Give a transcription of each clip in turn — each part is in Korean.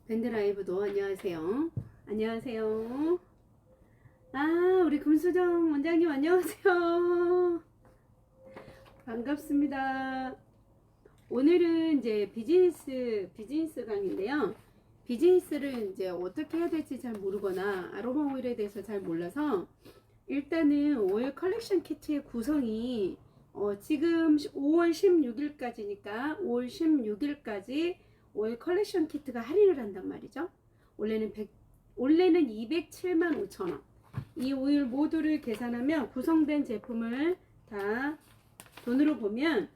밴드라이브도 안녕하세요. 안녕하세요. 우리 금수정 원장님 안녕하세요. 반갑습니다. 오늘은 이제 비즈니스 강의인데요. 비즈니스를 이제 어떻게 해야 될지 잘 모르거나 아로마 오일에 대해서 잘 몰라서 일단은 오일 컬렉션 키트의 구성이 지금 5월 16일까지니까 5월 16일까지 오일 컬렉션 키트가 할인을 한단 말이죠. 원래는 207만 5천 원. 이 오일 모두를 계산하면 구성된 제품을 다 돈으로 보면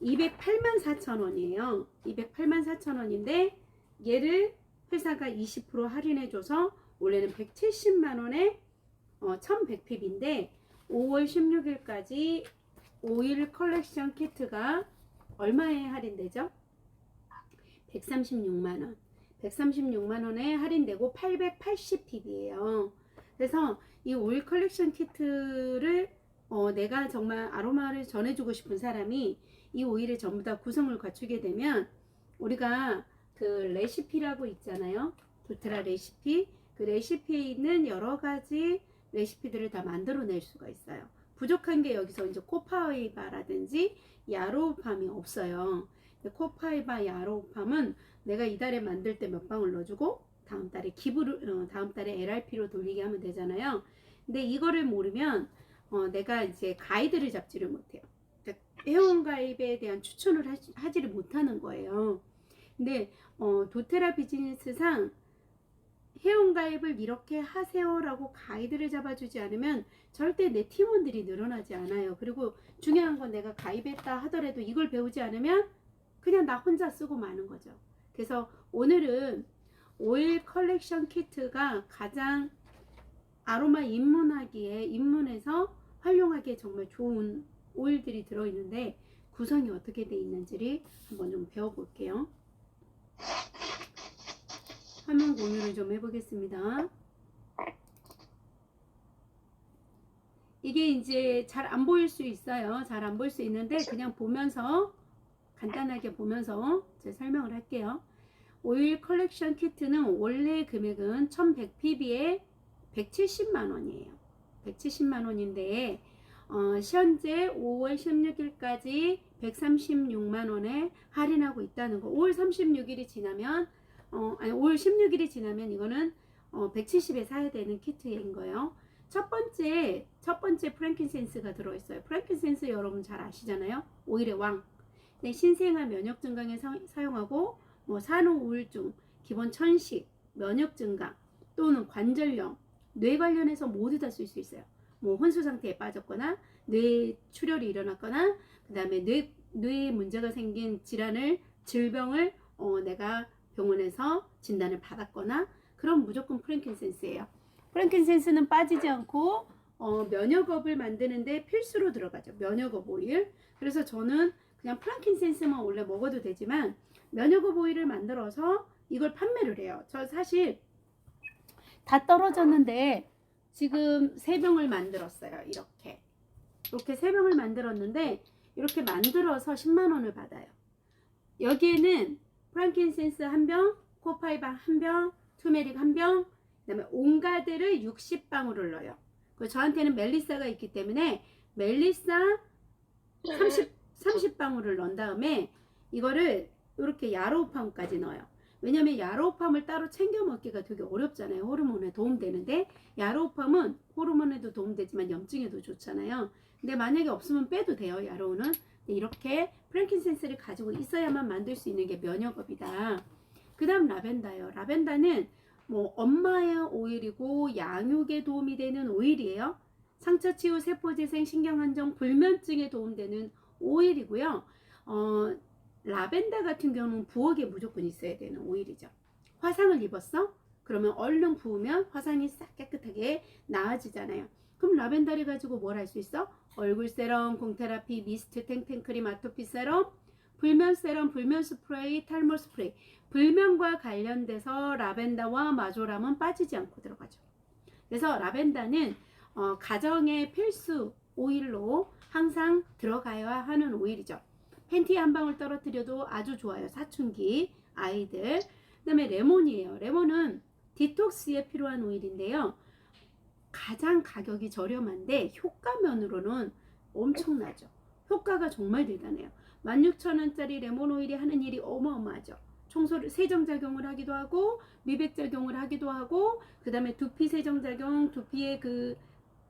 208만 4천 원이에요. 208만 4천 원인데 얘를 회사가 20% 할인해줘서 원래는 170만 원에 1100핍인데 5월 16일까지 오일 컬렉션 키트가 얼마에 할인되죠? 136만원. 136만원에 할인되고 880핍이에요. 그래서 이 오일 컬렉션 키트를 내가 정말 아로마를 전해주고 싶은 사람이 이 오일을 전부 다 구성을 갖추게 되면 우리가 그 레시피라고 있잖아요. 도테라 레시피. 그 레시피에 있는 여러 가지 레시피들을 다 만들어낼 수가 있어요. 부족한 게 여기서 이제 코파이바라든지 야로우팜이 없어요. 코파이바 야로우팜은 내가 이달에 만들 때 몇 방울 넣어주고 다음 달에 다음 달에 LRP로 돌리게 하면 되잖아요. 근데 이거를 모르면 내가 이제 가이드를 잡지를 못해요. 그러니까 회원 가입에 대한 추천을 하지를 못하는 거예요. 근데 도테라 비즈니스상 회원가입을 이렇게 하세요라고 가이드를 잡아주지 않으면 절대 내 팀원들이 늘어나지 않아요. 그리고 중요한 건 내가 가입했다 하더라도 이걸 배우지 않으면 그냥 나 혼자 쓰고 마는 거죠. 그래서 오늘은 오일 컬렉션 키트가 가장 아로마 입문해서 활용하기에 정말 좋은 오일들이 들어있는데 구성이 어떻게 되어 있는지를 한번 좀 배워볼게요. 화면 공유를 좀 해보겠습니다. 이게 이제 잘 안 보일 수 있어요. 잘 안 보일 수 있는데 그냥 보면서 간단하게 보면서 제가 설명을 할게요. 오일 컬렉션 키트는 원래 금액은 1100pb에 170만원이에요. 170만원인데 현재 5월 16일까지 136만원에 할인하고 있다는 거. 5월 36일이 지나면 5월 16일이 지나면 이거는 170에 사야 되는 키트인 거예요. 첫 번째 프랭킨센스가 들어있어요. 프랭킨센스 여러분 잘 아시잖아요. 오일의 왕. 네, 신생아 면역 증강에 사용하고 산후 우울증, 기본 천식, 면역 증강 또는 관절염, 뇌 관련해서 모두 다 쓸 수 있어요. 혼수 상태에 빠졌거나 뇌 출혈이 일어났거나 그 다음에 뇌에 문제가 생긴 질병을 내가 병원에서 진단을 받았거나 그럼 무조건 프랭킨센스예요. 프랭킨센스는 빠지지 않고 면역업을 만드는데 필수로 들어가죠. 면역업 오일. 그래서 저는 그냥 프랭킨센스만 원래 먹어도 되지만 면역업 오일을 만들어서 이걸 판매를 해요. 저 사실 다 떨어졌는데 지금 3병을 만들었어요. 이렇게 3병을 만들었는데 이렇게 만들어서 10만원을 받아요. 여기에는 프랭킨센스 1병, 코파이바 1병, 투메릭 1병, 그 다음에 온가드를 60방울을 넣어요. 저한테는 멜리사가 있기 때문에 멜리사 30방울을 넣은 다음에 이거를 이렇게 야로우팜까지 넣어요. 왜냐면 야로우팜을 따로 챙겨 먹기가 되게 어렵잖아요. 호르몬에 도움되는데 야로우팜은 호르몬에도 도움되지만 염증에도 좋잖아요. 근데 만약에 없으면 빼도 돼요. 야로우는. 이렇게 프랭킨센스를 가지고 있어야만 만들 수 있는 게 면역업이다. 그 다음 라벤더예요. 라벤더는 엄마의 오일이고 양육에 도움이 되는 오일이에요. 상처 치유, 세포재생, 신경안정, 불면증에 도움되는 오일이고요. 라벤더 같은 경우는 부엌에 무조건 있어야 되는 오일이죠. 화상을 입었어? 그러면 얼른 부으면 화상이 싹 깨끗하게 나아지잖아요. 그럼 라벤더를 가지고 뭘 할 수 있어? 얼굴 세럼, 공테라피, 미스트, 탱탱크림, 아토피 세럼, 불면 세럼, 불면 스프레이, 탈모 스프레이. 불면과 관련돼서 라벤더와 마조람은 빠지지 않고 들어가죠. 그래서 라벤더는 가정의 필수 오일로 항상 들어가야 하는 오일이죠. 팬티에 한 방울 떨어뜨려도 아주 좋아요. 사춘기 아이들. 그다음에 레몬이에요. 레몬은 디톡스에 필요한 오일인데요. 가장 가격이 저렴한데 효과면으로는 엄청나죠. 효과가 정말 대단해요. 16,000원짜리 레몬 오일이 하는 일이 어마어마하죠. 청소를 세정작용을 하기도 하고 미백작용을 하기도 하고 그 다음에 두피 세정작용, 두피의 그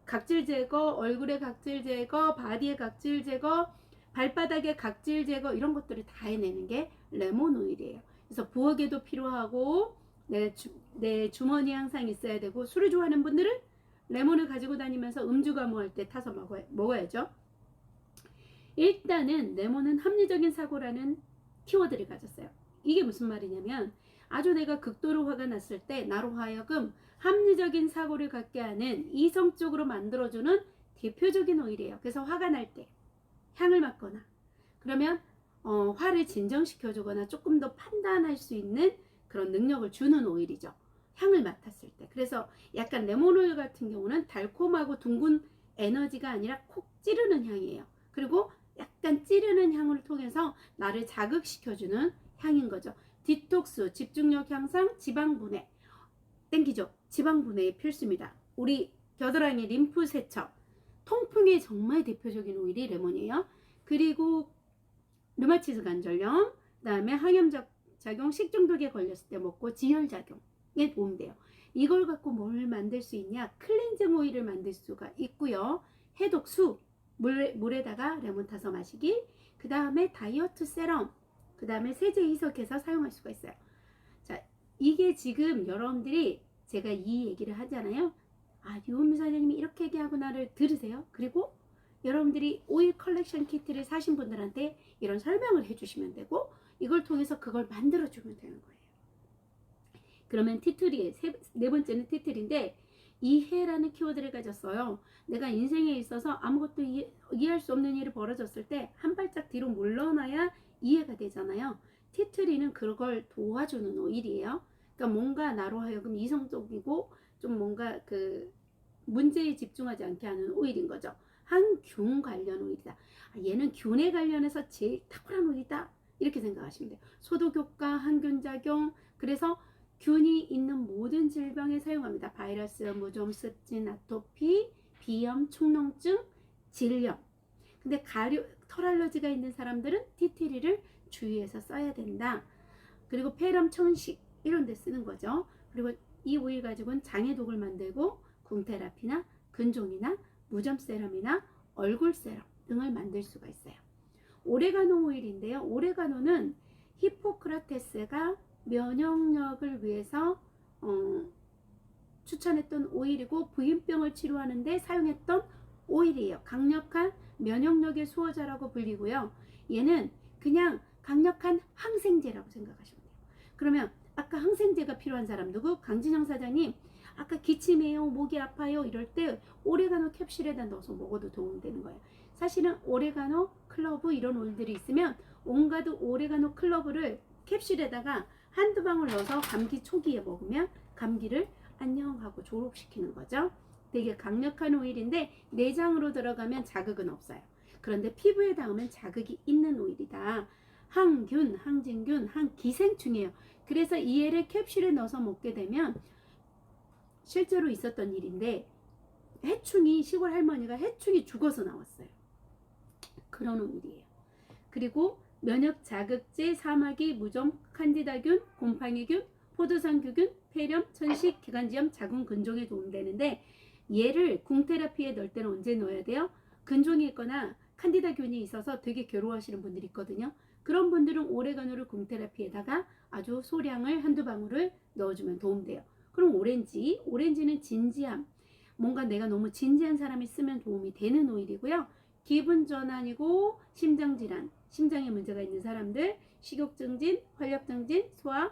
각질 제거, 얼굴의 각질 제거, 바디의 각질 제거, 발바닥의 각질 제거 이런 것들을 다 해내는 게 레몬 오일이에요. 그래서 부엌에도 필요하고 내 주머니에 항상 있어야 되고 술을 좋아하는 분들은 레몬을 가지고 다니면서 음주 가무할 때 타서 먹어야죠. 일단은 레몬은 합리적인 사고라는 키워드를 가졌어요. 이게 무슨 말이냐면 아주 내가 극도로 화가 났을 때 나로 하여금 합리적인 사고를 갖게 하는 이성적으로 만들어주는 대표적인 오일이에요. 그래서 화가 날 때 향을 맡거나 그러면 화를 진정시켜주거나 조금 더 판단할 수 있는 그런 능력을 주는 오일이죠. 향을 맡았을 때. 그래서 약간 레몬오일 같은 경우는 달콤하고 둥근 에너지가 아니라 콕 찌르는 향이에요. 그리고 약간 찌르는 향을 통해서 나를 자극시켜주는 향인 거죠. 디톡스, 집중력 향상, 지방 분해. 땡기죠? 지방 분해에 필수입니다. 우리 겨드랑이 림프 세척, 통풍에 정말 대표적인 오일이 레몬이에요. 그리고 류마티즈 관절염, 그 다음에 항염작용, 식중독에 걸렸을 때 먹고 지혈작용에 도움돼요. 이걸 갖고 뭘 만들 수 있냐? 클렌징 오일을 만들 수가 있고요. 해독수, 물에다가 레몬 타서 마시기, 그 다음에 다이어트 세럼, 그 다음에 세제 희석해서 사용할 수가 있어요. 자, 이게 지금 여러분들이 제가 이 얘기를 하잖아요. 아, 유은미 사장님이 이렇게 얘기하고 나를 들으세요. 그리고 여러분들이 오일 컬렉션 키트를 사신 분들한테 이런 설명을 해주시면 되고 이걸 통해서 그걸 만들어주면 되는 거예요. 그러면 티틀이 네 번째는 티틀인데 이해라는 키워드를 가졌어요. 내가 인생에 있어서 아무것도 이해할 수 없는 일이 벌어졌을 때 한 발짝 뒤로 물러나야 이해가 되잖아요. 티트리는 그걸 도와주는 오일이에요. 그러니까 뭔가 나로 하여금 이성적이고 좀 뭔가 그 문제에 집중하지 않게 하는 오일인 거죠. 항균 관련 오일이다. 얘는 균에 관련해서 제일 탁월한 오일이다. 이렇게 생각하시면 돼요. 소독 효과, 항균 작용. 그래서 균이 있는 모든 질병에 사용합니다. 바이러스, 무좀, 습진, 아토피, 비염, 축농증, 질염. 근데 털 알러지가 있는 사람들은 티트리를 주의해서 써야 된다. 그리고 폐렴, 천식 이런 데 쓰는 거죠. 그리고 이 오일 가지고는 장해독을 만들고 궁테라피나 근종이나 무점 세럼이나 얼굴 세럼 등을 만들 수가 있어요. 오레가노 오일인데요. 오레가노는 히포크라테스가 면역력을 위해서 추천했던 오일이고 부인병을 치료하는데 사용했던 오일이에요. 강력한 면역력의 수호자라고 불리고요. 얘는 그냥 강력한 항생제라고 생각하시면 돼요. 그러면 아까 항생제가 필요한 사람 누구? 강진영 사장님 아까 기침해요, 목이 아파요 이럴 때 오레가노 캡슐에다 넣어서 먹어도 도움되는 거예요. 사실은 오레가노 클러브 이런 오일들이 있으면 온갖 오레가노 클러브를 캡슐에다가 한두 방울 넣어서 감기 초기에 먹으면 감기를 안녕하고 졸업시키는 거죠. 되게 강력한 오일인데 내장으로 들어가면 자극은 없어요. 그런데 피부에 닿으면 자극이 있는 오일이다. 항균, 항진균, 항기생충이에요. 그래서 이 애를 캡슐에 넣어서 먹게 되면 실제로 있었던 일인데 해충이 시골 할머니가 해충이 죽어서 나왔어요. 그런 오일이에요. 그리고 면역 자극제, 사마귀, 무좀, 칸디다균, 곰팡이균, 포도상규균, 폐렴, 천식, 기관지염, 자궁, 근종에 도움되는데 얘를 궁테라피에 넣을 때는 언제 넣어야 돼요? 근종이 있거나 칸디다균이 있어서 되게 괴로워하시는 분들이 있거든요. 그런 분들은 오레가노를 궁테라피에다가 아주 소량을 한두 방울을 넣어주면 도움돼요. 그럼 오렌지는 진지함, 뭔가 내가 너무 진지한 사람이 쓰면 도움이 되는 오일이고요. 기분 전환이고 심장질환, 심장에 문제가 있는 사람들, 식욕증진, 활력증진, 소화,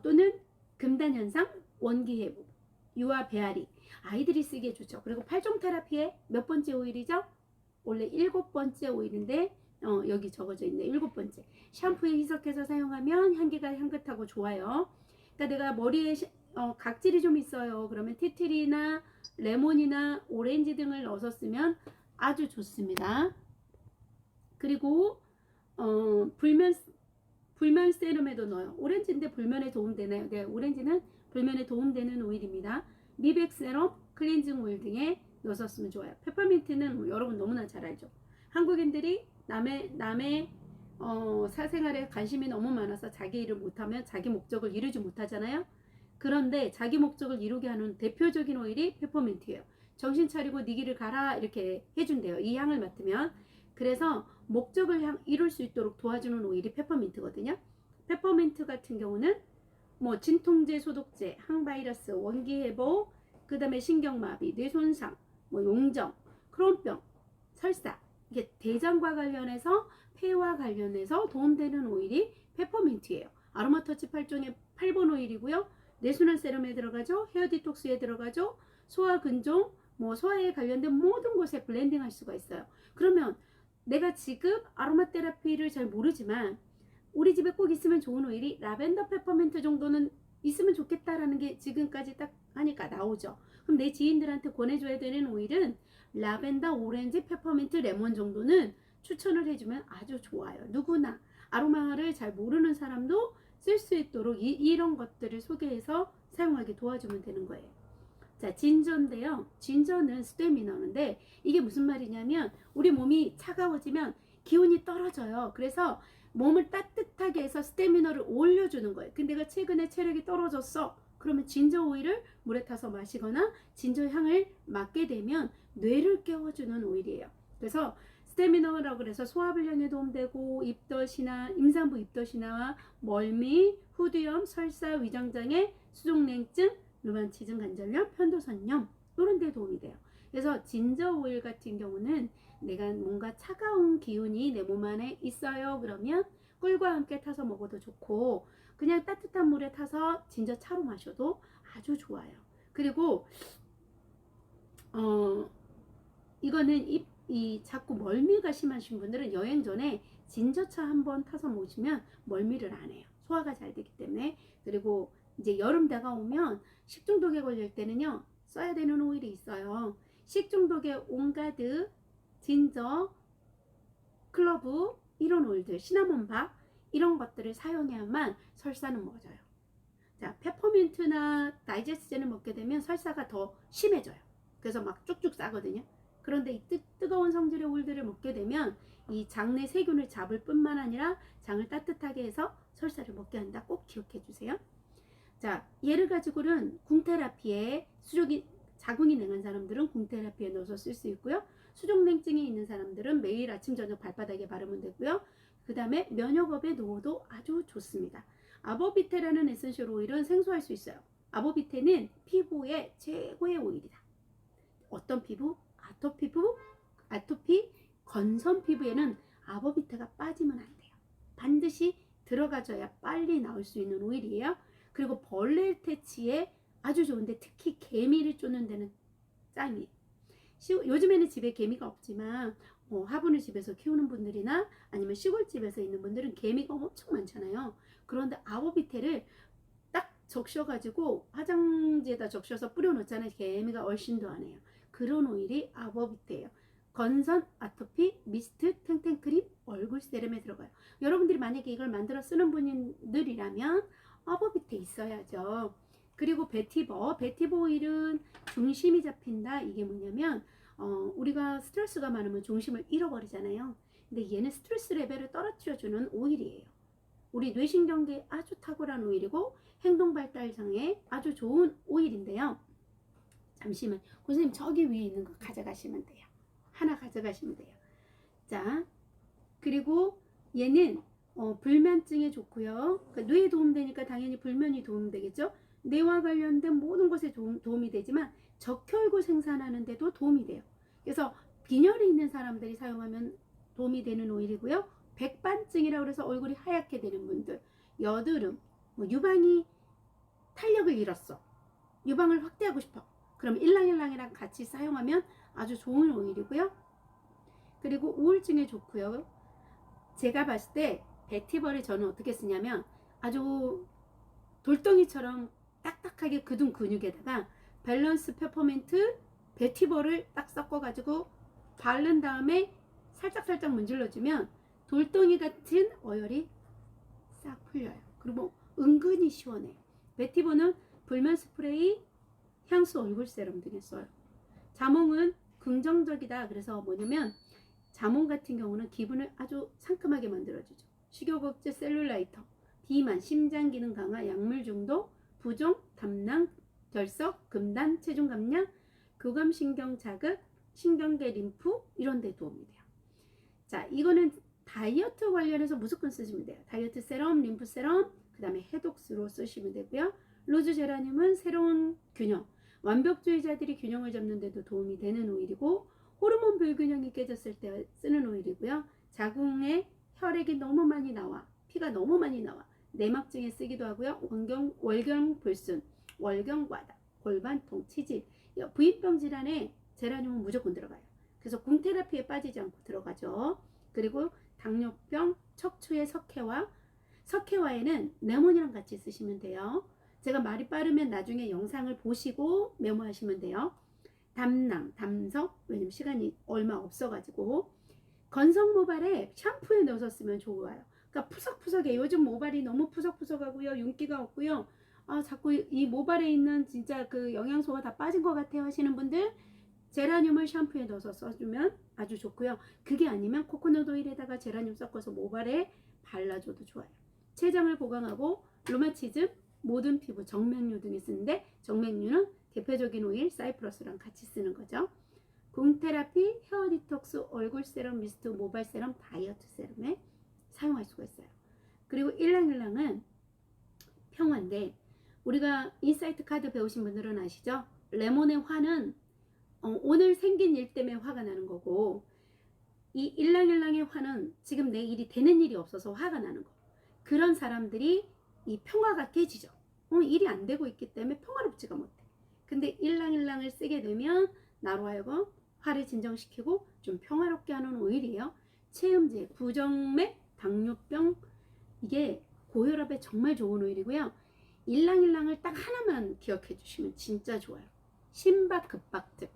또는 금단현상, 원기회복, 유아 배앓이, 아이들이 쓰기에 좋죠. 그리고 팔종 테라피의 몇 번째 오일이죠? 원래 7번째 오일인데 여기 적어져 있네. 7번째. 샴푸에 희석해서 사용하면 향기가 향긋하고 좋아요. 그러니까 내가 머리에 각질이 좀 있어요. 그러면 티트리나 레몬이나 오렌지 등을 넣어서 쓰면 아주 좋습니다. 그리고 불면 세럼에도 넣어요. 오렌지인데 불면에 도움되나요? 네, 오렌지는 불면에 도움되는 오일입니다. 미백 세럼, 클렌징 오일 등에 넣어서 쓰면 좋아요. 페퍼민트는 뭐 여러분 너무나 잘 알죠. 한국인들이 남의 사생활에 관심이 너무 많아서 자기 일을 못하면 자기 목적을 이루지 못하잖아요. 그런데 자기 목적을 이루게 하는 대표적인 오일이 페퍼민트예요. 정신 차리고 네 길을 가라 이렇게 해준대요. 이 향을 맡으면. 그래서 목적을 이룰 수 있도록 도와주는 오일이 페퍼민트거든요. 페퍼민트 같은 경우는 뭐 진통제, 소독제, 항바이러스, 원기회복, 그 다음에 신경마비, 뇌손상, 뭐 용정, 크론병, 설사, 이게 대장과 관련해서 폐와 관련해서 도움되는 오일이 페퍼민트예요. 아로마 터치 8종의 8번 오일이고요. 뇌순환 세럼에 들어가죠. 헤어 디톡스에 들어가죠. 소화 근종, 뭐 소화에 관련된 모든 곳에 블렌딩 할 수가 있어요. 그러면 내가 지금 아로마 테라피를 잘 모르지만 우리 집에 꼭 있으면 좋은 오일이 라벤더 페퍼민트 정도는 있으면 좋겠다라는 게 지금까지 딱 하니까 나오죠. 그럼 내 지인들한테 권해줘야 되는 오일은 라벤더, 오렌지, 페퍼민트, 레몬 정도는 추천을 해주면 아주 좋아요. 누구나 아로마를 잘 모르는 사람도 쓸 수 있도록 이런 것들을 소개해서 사용하게 도와주면 되는 거예요. 자, 진저인데요. 진저는 스테미너인데 이게 무슨 말이냐면 우리 몸이 차가워지면 기온이 떨어져요. 그래서 몸을 따뜻하게 해서 스테미너를 올려주는 거예요. 근데 내가 최근에 체력이 떨어졌어. 그러면 진저 오일을 물에 타서 마시거나 진저 향을 맡게 되면 뇌를 깨워주는 오일이에요. 그래서 스테미너라고 해서 소화불량에 도움되고 입덧이나 임산부 입덧이나 멀미, 후두염, 설사, 위장장애, 수족냉증, 류마티즘 관절염, 편도선염 이런 데 도움이 돼요. 그래서 진저 오일 같은 경우는 내가 뭔가 차가운 기운이 내 몸 안에 있어요. 그러면 꿀과 함께 타서 먹어도 좋고 그냥 따뜻한 물에 타서 진저 차로 마셔도 아주 좋아요. 그리고 이거는 이 자꾸 멀미가 심하신 분들은 여행 전에 진저차 한번 타서 모시면 멀미를 안 해요. 소화가 잘 되기 때문에. 그리고 이제 여름 다가오면 식중독에 걸릴 때는요 써야 되는 오일이 있어요. 식중독에 온가드, 진저, 클로브 이런 오일들, 시나몬밥 이런 것들을 사용해야만 설사는 멎어요. 자, 페퍼민트나 다이제스트제를 먹게 되면 설사가 더 심해져요. 그래서 막 쭉쭉 싸거든요. 그런데 이 뜨거운 성질의 오일들을 먹게 되면 이 장내 세균을 잡을 뿐만 아니라 장을 따뜻하게 해서 설사를 먹게 한다. 꼭 기억해 주세요. 자, 얘를 가지고는 궁테라피에 자궁이 냉한 사람들은 궁테라피에 넣어서 쓸 수 있고요. 수족냉증이 있는 사람들은 매일 아침 저녁 발바닥에 바르면 되고요. 그 다음에 면역업에 넣어도 아주 좋습니다. 아보비테라는 에센셜 오일은 생소할 수 있어요. 아보비테는 피부의 최고의 오일이다. 어떤 피부? 아토피, 건선 피부에는 아보비테가 빠지면 안 돼요. 반드시 들어가줘야 빨리 나올 수 있는 오일이에요. 그리고 벌레 퇴치에 아주 좋은데 특히 개미를 쫓는 데는 짱이에요. 요즘에는 집에 개미가 없지만 화분을 집에서 키우는 분들이나 아니면 시골집에서 있는 분들은 개미가 엄청 많잖아요. 그런데 아보비테를 딱 적셔가지고 화장지에다 적셔서 뿌려놓잖아요. 개미가 얼씬도 안 해요. 그런 오일이 아보비테예요. 건선, 아토피, 미스트, 탱탱크림, 얼굴 세럼에 들어가요. 여러분들이 만약에 이걸 만들어 쓰는 분들이라면 아보비테 있어야죠. 그리고 베티버 오일은 중심이 잡힌다. 이게 뭐냐면 우리가 스트레스가 많으면 중심을 잃어버리잖아요. 근데 얘는 스트레스 레벨을 떨어뜨려주는 오일이에요. 우리 뇌신경계에 아주 탁월한 오일이고 행동 발달장애에 아주 좋은 오일인데요. 잠시만, 선생님 저기 위에 있는 거 가져가시면 돼요. 하나 가져가시면 돼요. 자, 그리고 얘는 불면증에 좋고요. 그러니까 뇌에 도움되니까 당연히 불면이 도움되겠죠. 뇌와 관련된 모든 것에 도움이 되지만 적혈구 생산하는 데도 도움이 돼요. 그래서 빈혈이 있는 사람들이 사용하면 도움이 되는 오일이고요. 백반증이라고 해서 얼굴이 하얗게 되는 분들, 여드름, 유방이 탄력을 잃었어. 유방을 확대하고 싶어. 그럼 일랑일랑이랑 같이 사용하면 아주 좋은 오일이고요. 그리고 우울증에 좋고요. 제가 봤을 때 베티버를 저는 어떻게 쓰냐면 아주 돌덩이처럼 딱딱하게 굳은 근육에다가 밸런스 페퍼민트, 베티버를 딱 섞어가지고 바른 다음에 살짝살짝 문질러주면 돌덩이 같은 어혈이 싹 풀려요. 그리고 은근히 시원해요. 베티버는 불면 스프레이, 향수 얼굴 세럼 등에 써요. 자몽은 긍정적이다. 그래서 뭐냐면 자몽 같은 경우는 기분을 아주 상큼하게 만들어주죠. 식욕 억제, 셀룰라이터, 비만, 심장 기능 강화, 약물 중독, 부종, 담낭, 결석, 금단, 체중 감량, 교감 신경 자극, 신경계 림프 이런 데 도움이 돼요. 자, 이거는 다이어트 관련해서 무조건 쓰시면 돼요. 다이어트 세럼, 림프 세럼, 그 다음에 해독수로 쓰시면 되고요. 로즈 제라늄은 새로운 균형, 완벽주의자들이 균형을 잡는 데도 도움이 되는 오일이고, 호르몬 불균형이 깨졌을 때 쓰는 오일이고요. 자궁에 혈액이 너무 많이 나와, 피가 너무 많이 나와 내막증에 쓰기도 하고요. 월경 불순, 월경 과다, 골반통, 치질, 부인병 질환에 제라늄은 무조건 들어가요. 그래서 궁테라피에 빠지지 않고 들어가죠. 그리고 당뇨병, 척추의 석회화에는 레몬이랑 같이 쓰시면 돼요. 제가 말이 빠르면 나중에 영상을 보시고 메모하시면 돼요. 담낭, 담석, 왜냐면 시간이 얼마 없어가지고. 건성 모발에 샴푸에 넣어서 쓰면 좋아요. 그러니까 푸석푸석해. 요즘 모발이 너무 푸석푸석하고요, 윤기가 없고요. 자꾸 이 모발에 있는 진짜 그 영양소가 다 빠진 것 같아요 하시는 분들, 제라늄을 샴푸에 넣어서 써주면 아주 좋고요. 그게 아니면 코코넛 오일에다가 제라늄 섞어서 모발에 발라줘도 좋아요. 췌장을 보강하고 루마티즘, 모든 피부, 정맥류 등에 쓰는데, 정맥류는 대표적인 오일 사이프러스랑 같이 쓰는 거죠. 궁테라피, 헤어 디톡스, 얼굴 세럼, 미스트, 모발 세럼, 다이어트 세럼에 사용할 수가 있어요. 그리고 일랑일랑은 평화인데, 우리가 인사이트 카드 배우신 분들은 아시죠? 레몬의 화는 오늘 생긴 일 때문에 화가 나는 거고, 이 일랑일랑의 화는 지금 내 일이 되는 일이 없어서 화가 나는 거. 그런 사람들이 이 평화가 깨지죠. 일이 안 되고 있기 때문에 평화롭지가 못해. 근데 일랑일랑을 쓰게 되면 나로 하여금 화를 진정시키고 좀 평화롭게 하는 오일이에요. 체음제, 부정맥, 당뇨병, 이게 고혈압에 정말 좋은 오일이고요. 일랑일랑을 딱 하나만 기억해 주시면 진짜 좋아요. 심박급박증,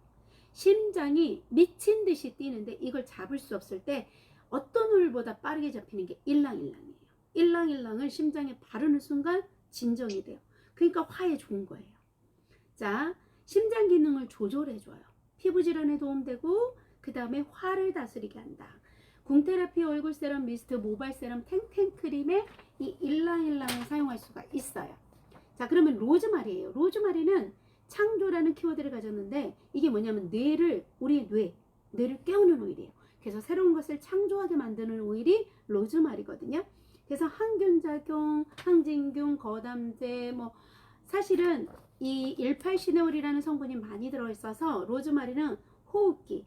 심장이 미친 듯이 뛰는데 이걸 잡을 수 없을 때 어떤 오일보다 빠르게 잡히는 게 일랑일랑이에요. 일랑일랑을 심장에 바르는 순간 진정이 돼요. 그러니까 화에 좋은 거예요. 자, 심장 기능을 조절해줘요. 피부 질환에 도움되고, 그 다음에 화를 다스리게 한다. 궁테라피, 얼굴 세럼, 미스트, 모발 세럼, 탱탱크림에 이 일랑일랑을 사용할 수가 있어요. 자, 그러면 로즈마리예요. 로즈마리는 창조라는 키워드를 가졌는데, 이게 뭐냐면 우리의 뇌를 깨우는 오일이에요. 그래서 새로운 것을 창조하게 만드는 오일이 로즈마리거든요. 그래서 항균작용, 항진균, 거담제, 사실은 이 18시네올이라는 성분이 많이 들어있어서 로즈마리는 호흡기,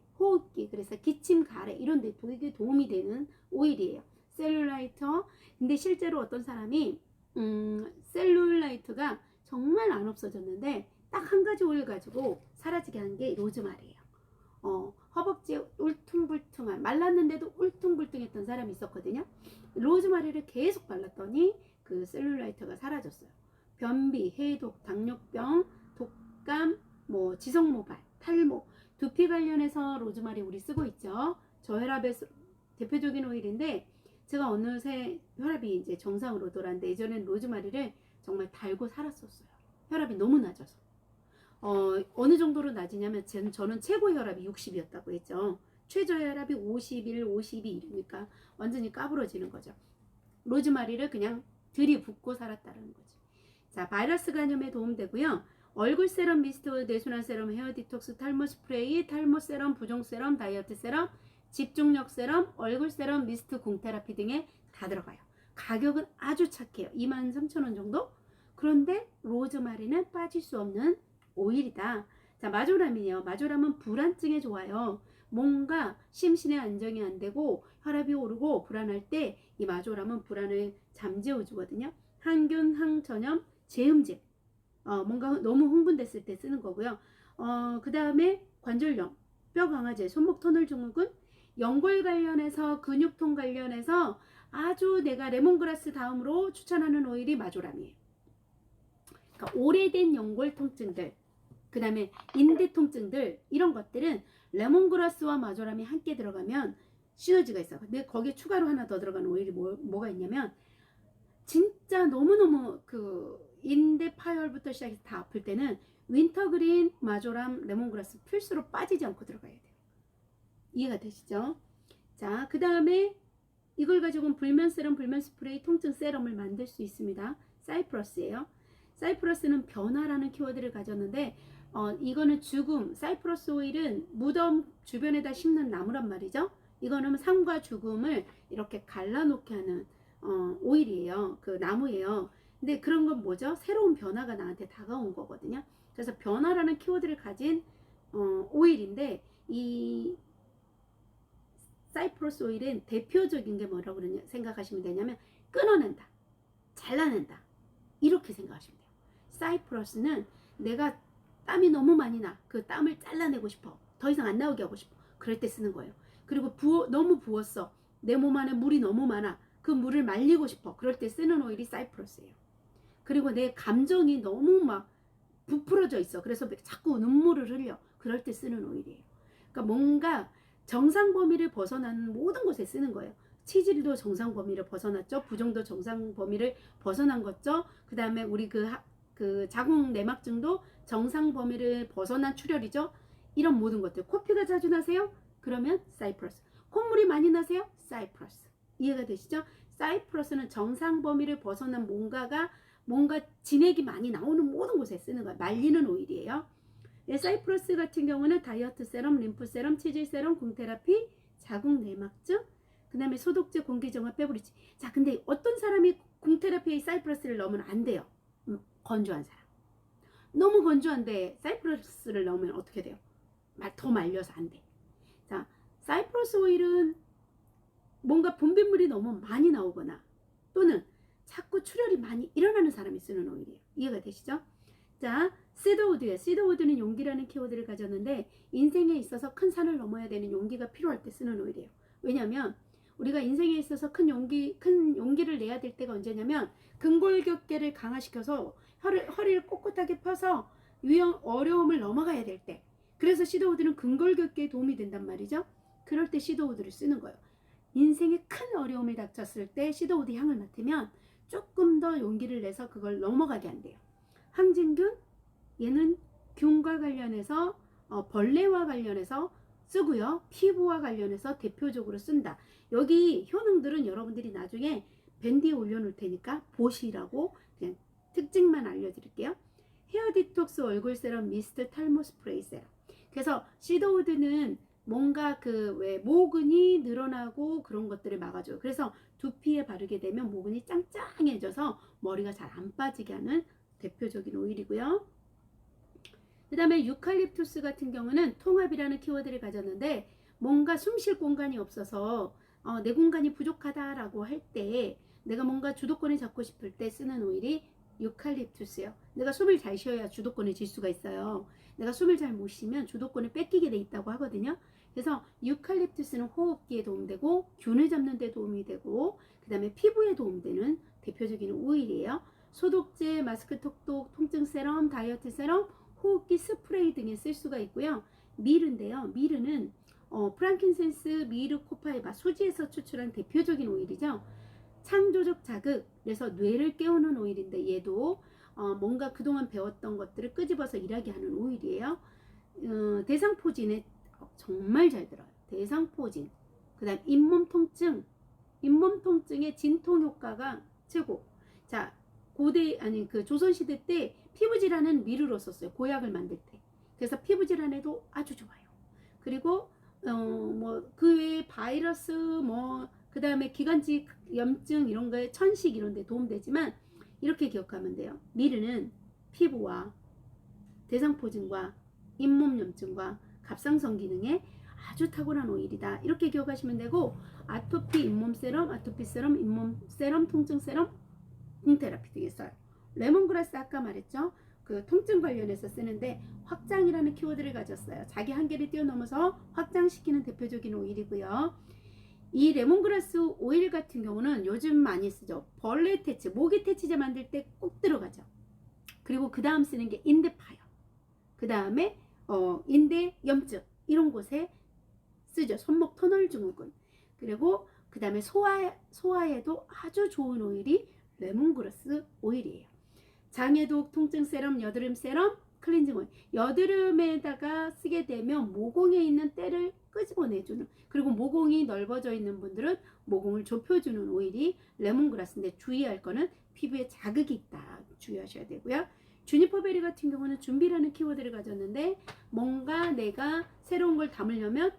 그래서 기침, 가래 이런 데 되게 도움이 되는 오일이에요. 셀룰라이터, 근데 실제로 어떤 사람이 셀룰라이트가 정말 안 없어졌는데 딱 한 가지 오일 가지고 사라지게 한 게 로즈마리예요. 허벅지에 울퉁불퉁한, 말랐는데도 울퉁불퉁했던 사람이 있었거든요. 로즈마리를 계속 발랐더니 그 셀룰라이트가 사라졌어요. 변비, 해독, 당뇨병, 독감, 지성모발, 탈모, 두피 관련해서 로즈마리 우리 쓰고 있죠. 저혈압의 대표적인 오일인데, 제가 어느새 혈압이 이제 정상으로 돌아왔는데 예전엔 로즈마리를 정말 달고 살았었어요. 혈압이 너무 낮아서. 어느 정도로 낮으냐면 저는 최고 혈압이 60이었다고 했죠. 최저 혈압이 51, 52 이러니까 완전히 까부러지는 거죠. 로즈마리를 그냥 들이붓고 살았다는 거죠. 자, 바이러스 감염에 도움되고요. 얼굴 세럼, 미스트, 내순환 세럼, 헤어 디톡스, 탈모 스프레이, 탈모 세럼, 부종 세럼, 다이어트 세럼, 집중력 세럼, 얼굴 세럼, 미스트, 궁테라피 등에 다 들어가요. 가격은 아주 착해요. 23,000원 정도? 그런데 로즈마리는 빠질 수 없는 오일이다. 자, 마조람이요. 마조람은 불안증에 좋아요. 뭔가 심신의 안정이 안 되고 혈압이 오르고 불안할 때 이 마조람은 불안을 잠재워 주거든요. 항균, 항전염, 제음제. 뭔가 너무 흥분됐을 때 쓰는 거고요. 그 다음에 관절염, 뼈 강화제, 손목 터널 증후군, 연골 관련해서, 근육통 관련해서 아주 내가 레몬그라스 다음으로 추천하는 오일이 마조람이에요. 그러니까 오래된 연골 통증들, 그 다음에 인대 통증들, 이런 것들은 레몬그라스와 마조람이 함께 들어가면 시너지가 있어요. 근데 거기에 추가로 하나 더 들어가는 오일이 뭐가 있냐면, 진짜 너무너무 그 인대 파열부터 시작해서 다 아플 때는 윈터그린, 마조람, 레몬그라스 필수로 빠지지 않고 들어가야 돼요. 이해가 되시죠? 자, 그 다음에 이걸 가지고는 불면 세럼, 불면 스프레이, 통증 세럼을 만들 수 있습니다. 사이프러스예요. 사이프러스는 변화라는 키워드를 가졌는데 이거는 죽음, 사이프러스 오일은 무덤 주변에다 심는 나무란 말이죠. 이거는 삶과 죽음을 이렇게 갈라놓게 하는 오일이에요. 그 나무예요. 근데 그런 건 뭐죠? 새로운 변화가 나한테 다가온 거거든요. 그래서 변화라는 키워드를 가진 오일인데 이 사이프러스 오일은 대표적인 게 뭐라고 생각하시면 되냐면 끊어낸다, 잘라낸다 이렇게 생각하시면 돼요. 사이프러스는 내가 땀이 너무 많이 나, 그 땀을 잘라내고 싶어, 더 이상 안 나오게 하고 싶어, 그럴 때 쓰는 거예요. 그리고 너무 부었어, 내 몸 안에 물이 너무 많아, 그 물을 말리고 싶어, 그럴 때 쓰는 오일이 사이프러스예요. 그리고 내 감정이 너무 막 부풀어져 있어, 그래서 자꾸 눈물을 흘려, 그럴 때 쓰는 오일이에요. 그러니까 뭔가 정상 범위를 벗어나는 모든 곳에 쓰는 거예요. 치질도 정상 범위를 벗어났죠. 부종도 정상 범위를 벗어난 거죠. 그 다음에 우리 그 자궁 내막증도 정상 범위를 벗어난 출혈이죠. 이런 모든 것들. 코피가 자주 나세요? 그러면 사이프러스. 콧물이 많이 나세요? 사이프러스. 이해가 되시죠? 사이프러스는 정상 범위를 벗어난 뭔가 진액이 많이 나오는 모든 곳에 쓰는 거예요. 말리는 오일이에요. 사이프러스 같은 경우는 다이어트 세럼, 림프 세럼, 치질 세럼, 궁테라피, 자궁 내막증, 그 다음에 소독제, 공기정화, 빼부리치. 자, 근데 어떤 사람이 궁테라피에 사이프러스를 넣으면 안 돼요? 건조한 사람. 너무 건조한데 사이프러스를 넣으면 어떻게 돼요? 더 말려서 안 돼. 자, 사이프러스 오일은 뭔가 분비물이 너무 많이 나오거나 또는 자꾸 출혈이 많이 일어나는 사람이 쓰는 오일이에요. 이해가 되시죠? 자, 시더우드예요. 시더우드는 용기라는 키워드를 가졌는데 인생에 있어서 큰 산을 넘어야 되는 용기가 필요할 때 쓰는 오일이에요. 왜냐하면 우리가 인생에 있어서 큰 용기를 내야 될 때가 언제냐면 근골격계를 강화시켜서 허리를 꼿꼿하게 펴서 어려움을 넘어가야 될 때. 그래서 시더우드는 근골격계에 도움이 된단 말이죠. 그럴 때 시더우드를 쓰는 거예요. 인생에 큰 어려움이 닥쳤을 때 시더우드 향을 맡으면 조금 더 용기를 내서 그걸 넘어가게 한대요. 항진균, 얘는 균과 관련해서 벌레와 관련해서 쓰고요. 피부와 관련해서 대표적으로 쓴다. 여기 효능들은 여러분들이 나중에 밴드에 올려놓을 테니까 보시라고 그냥 특징만 알려드릴게요. 헤어 디톡스 얼굴 세럼, 미스트, 탈모 스프레이 세럼. 그래서 시더우드는 뭔가 왜 모근이 늘어나고 그런 것들을 막아줘요. 그래서 두피에 바르게 되면 모근이 짱짱해져서 머리가 잘 안 빠지게 하는 대표적인 오일이고요. 그 다음에 유칼립투스 같은 경우는 통합이라는 키워드를 가졌는데 뭔가 숨 쉴 공간이 없어서 내 공간이 부족하다라고 할 때 내가 뭔가 주도권을 잡고 싶을 때 쓰는 오일이 유칼립투스예요. 내가 숨을 잘 쉬어야 주도권을 쥘 수가 있어요. 내가 숨을 잘 못 쉬면 주도권을 뺏기게 돼 있다고 하거든요. 그래서 유칼립투스는 호흡기에 도움되고 균을 잡는 데 도움이 되고 그 다음에 피부에 도움되는 대표적인 오일이에요. 소독제, 마스크 톡톡, 통증 세럼, 다이어트 세럼, 호흡기 스프레이 등에 쓸 수가 있고요. 미르인데요. 미르는 프랑킨센스, 미르 코파이바, 수지에서 추출한 대표적인 오일이죠. 창조적 자극, 그래서 뇌를 깨우는 오일인데 얘도 뭔가 그동안 배웠던 것들을 끄집어서 일하게 하는 오일이에요. 대상포진에 정말 잘 들어요. 대상포진. 그 다음 잇몸 통증의 진통 효과가 최고. 자, 조선시대 때 피부질환은 미르로 썼어요. 고약을 만들 때. 그래서 피부질환에도 아주 좋아요. 그리고 그 외에 바이러스 그 다음에 기관지 염증 이런 거에 천식 이런 데 도움되지만 이렇게 기억하면 돼요. 미르는 피부와 대상포진과 잇몸 염증과 갑상선 기능에 아주 탁월한 오일이다. 이렇게 기억하시면 되고 아토피 잇몸 세럼, 아토피 세럼, 잇몸 세럼, 통증 세럼, 궁테라피 등에 써요. 레몬그라스 아까 말했죠. 그 통증 관련해서 쓰는데 확장이라는 키워드를 가졌어요. 자기 한계를 뛰어넘어서 확장시키는 대표적인 오일이고요. 이 레몬그라스 오일 같은 경우는 요즘 많이 쓰죠. 벌레 퇴치, 모기 퇴치제 만들 때 꼭 들어가죠. 그리고 그 다음 쓰는 게 인대 파열, 그 다음에 인대 염증 이런 곳에 쓰죠. 손목 터널 증후군. 그리고 그 다음에 소화에도 아주 좋은 오일이 레몬그라스 오일이에요. 장해독 통증 세럼, 여드름 세럼, 클렌징 오일. 여드름에다가 쓰게 되면 모공에 있는 때를 끄집어내주는, 그리고 모공이 넓어져 있는 분들은 모공을 좁혀주는 오일이 레몬그라스인데, 주의할 거는 피부에 자극이 있다 주의하셔야 되고요. 주니퍼베리 같은 경우는 준비라는 키워드를 가졌는데, 뭔가 내가 새로운 걸 담으려면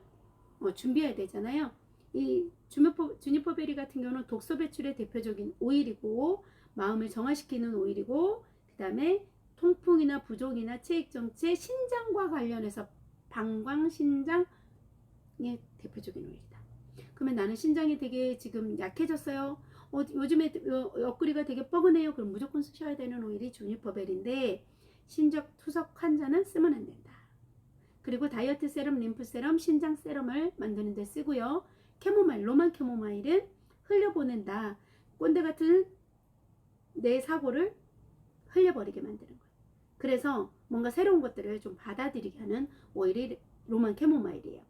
준비해야 되잖아요. 이 주니퍼베리 같은 경우는 독소 배출의 대표적인 오일이고, 마음을 정화시키는 오일이고, 그 다음에 통풍이나 부종이나 체액정체, 신장과 관련해서 방광신장의 대표적인 오일이다. 그러면 나는 신장이 되게 지금 약해졌어요. 요즘에 옆구리가 되게 뻐근해요. 그럼 무조건 쓰셔야 되는 오일이 주니퍼벨인데, 신적 투석 환자는 쓰면 안 된다. 그리고 다이어트 세럼, 림프 세럼, 신장 세럼을 만드는 데 쓰고요. 캐모마일, 로만 캐모마일은 흘려보낸다. 꼰대 같은 내 사고를 흘려버리게 만드는 거예요. 그래서 뭔가 새로운 것들을 좀 받아들이게 하는 오일이 로만 캐모마일이에요.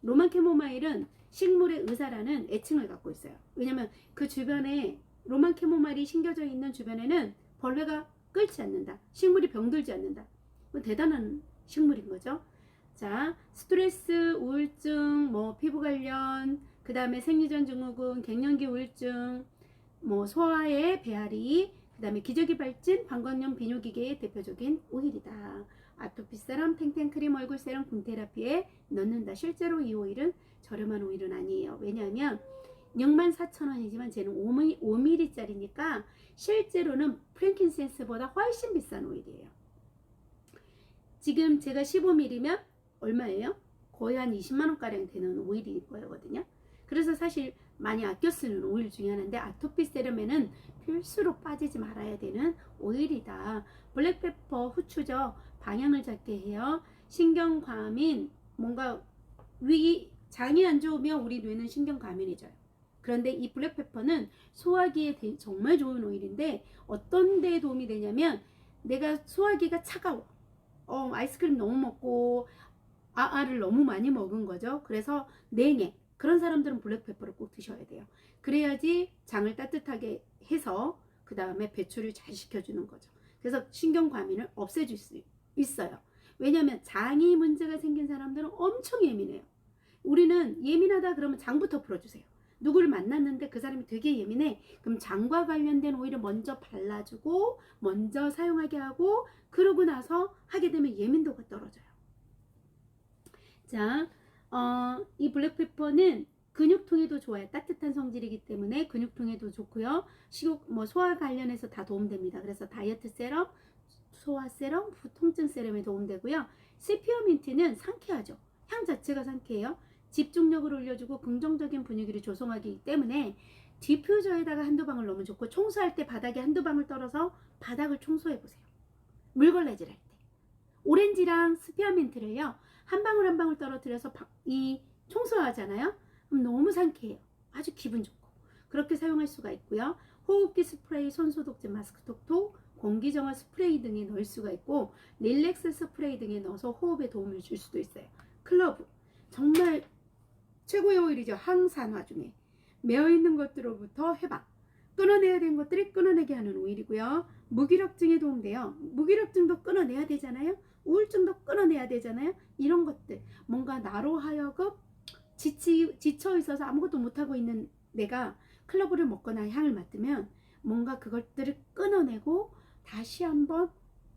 로만 캐모마일은 식물의 의사라는 애칭을 갖고 있어요. 왜냐면 그 주변에 로만 캐모마일이 심겨져 있는 주변에는 벌레가 끓지 않는다. 식물이 병들지 않는다. 대단한 식물인 거죠. 자, 스트레스, 우울증, 피부 관련, 그 다음에 생리전 증후군, 갱년기 우울증, 소아의 배앓이, 그 다음에 기저귀 발진, 방광염 비뇨기계의 대표적인 오일이다. 아토피 세럼, 탱탱크림, 얼굴 세럼, 군 테라피에 넣는다. 실제로 이 오일은 저렴한 오일은 아니에요. 왜냐하면 64,000원이지만 쟤는 5ml짜리니까 실제로는 프랭킨센스보다 훨씬 비싼 오일이에요. 지금 제가 15ml면 얼마예요? 거의 한 20만원가량 되는 오일일 거거든요. 그래서 사실 많이 아껴 쓰는 오일 중에 하나인데, 아토피 세럼에는 필수로 빠지지 말아야 되는 오일이다. 블랙페퍼, 후추죠. 방향을 잡게 해요. 신경과민, 뭔가 장이 안 좋으면 우리 뇌는 신경과민해져요. 그런데 이 블랙페퍼는 소화기에 정말 좋은 오일인데, 어떤 데에 도움이 되냐면, 내가 소화기가 차가워. 아이스크림 너무 먹고 아아를 너무 많이 먹은 거죠. 그래서 냉해, 그런 사람들은 블랙페퍼를 꼭 드셔야 돼요. 그래야지 장을 따뜻하게 해서 그 다음에 배출을 잘 시켜주는 거죠. 그래서 신경과민을 없애줄 수 있어요. 왜냐하면 장이 문제가 생긴 사람들은 엄청 예민해요. 우리는 예민하다 그러면 장부터 풀어주세요. 누구를 만났는데 그 사람이 되게 예민해. 그럼 장과 관련된 오일을 먼저 발라주고 먼저 사용하게 하고, 그러고 나서 하게 되면 예민도가 떨어져요. 자, 이 블랙페퍼는 근육통에도 좋아요. 따뜻한 성질이기 때문에 근육통에도 좋고요. 소화 관련해서 다 도움됩니다. 그래서 다이어트 세럼, 소화 세럼, 통증 세럼에 도움되고요. 스피어민트는 상쾌하죠. 향 자체가 상쾌해요. 집중력을 올려주고 긍정적인 분위기를 조성하기 때문에 디퓨저에다가 한두 방울 넣으면 좋고, 청소할 때 바닥에 한두 방울 떨어서 바닥을 청소해 보세요. 물걸레질 할 때. 오렌지랑 스피어민트를요, 한 방울 한 방울 떨어뜨려서 이 청소하잖아요. 그럼 너무 상쾌해요. 아주 기분 좋고. 그렇게 사용할 수가 있고요. 호흡기 스프레이, 손소독제, 마스크톡톡, 공기정화 스프레이 등에 넣을 수가 있고, 릴렉스 스프레이 등에 넣어서 호흡에 도움을 줄 수도 있어요. 클로브, 정말 최고의 오일이죠. 항산화 중에 매어있는 것들로부터 해방, 끊어내야 되는 것들을 끊어내게 하는 오일이고요. 무기력증에 도움돼요. 무기력증도 끊어내야 되잖아요. 우울증도 끊어내야 되잖아요. 이런 것들, 뭔가 나로 하여금 지쳐 있어서 아무것도 못하고 있는 내가 클로브를 먹거나 향을 맡으면 뭔가 그것들을 끊어내고 다시 한번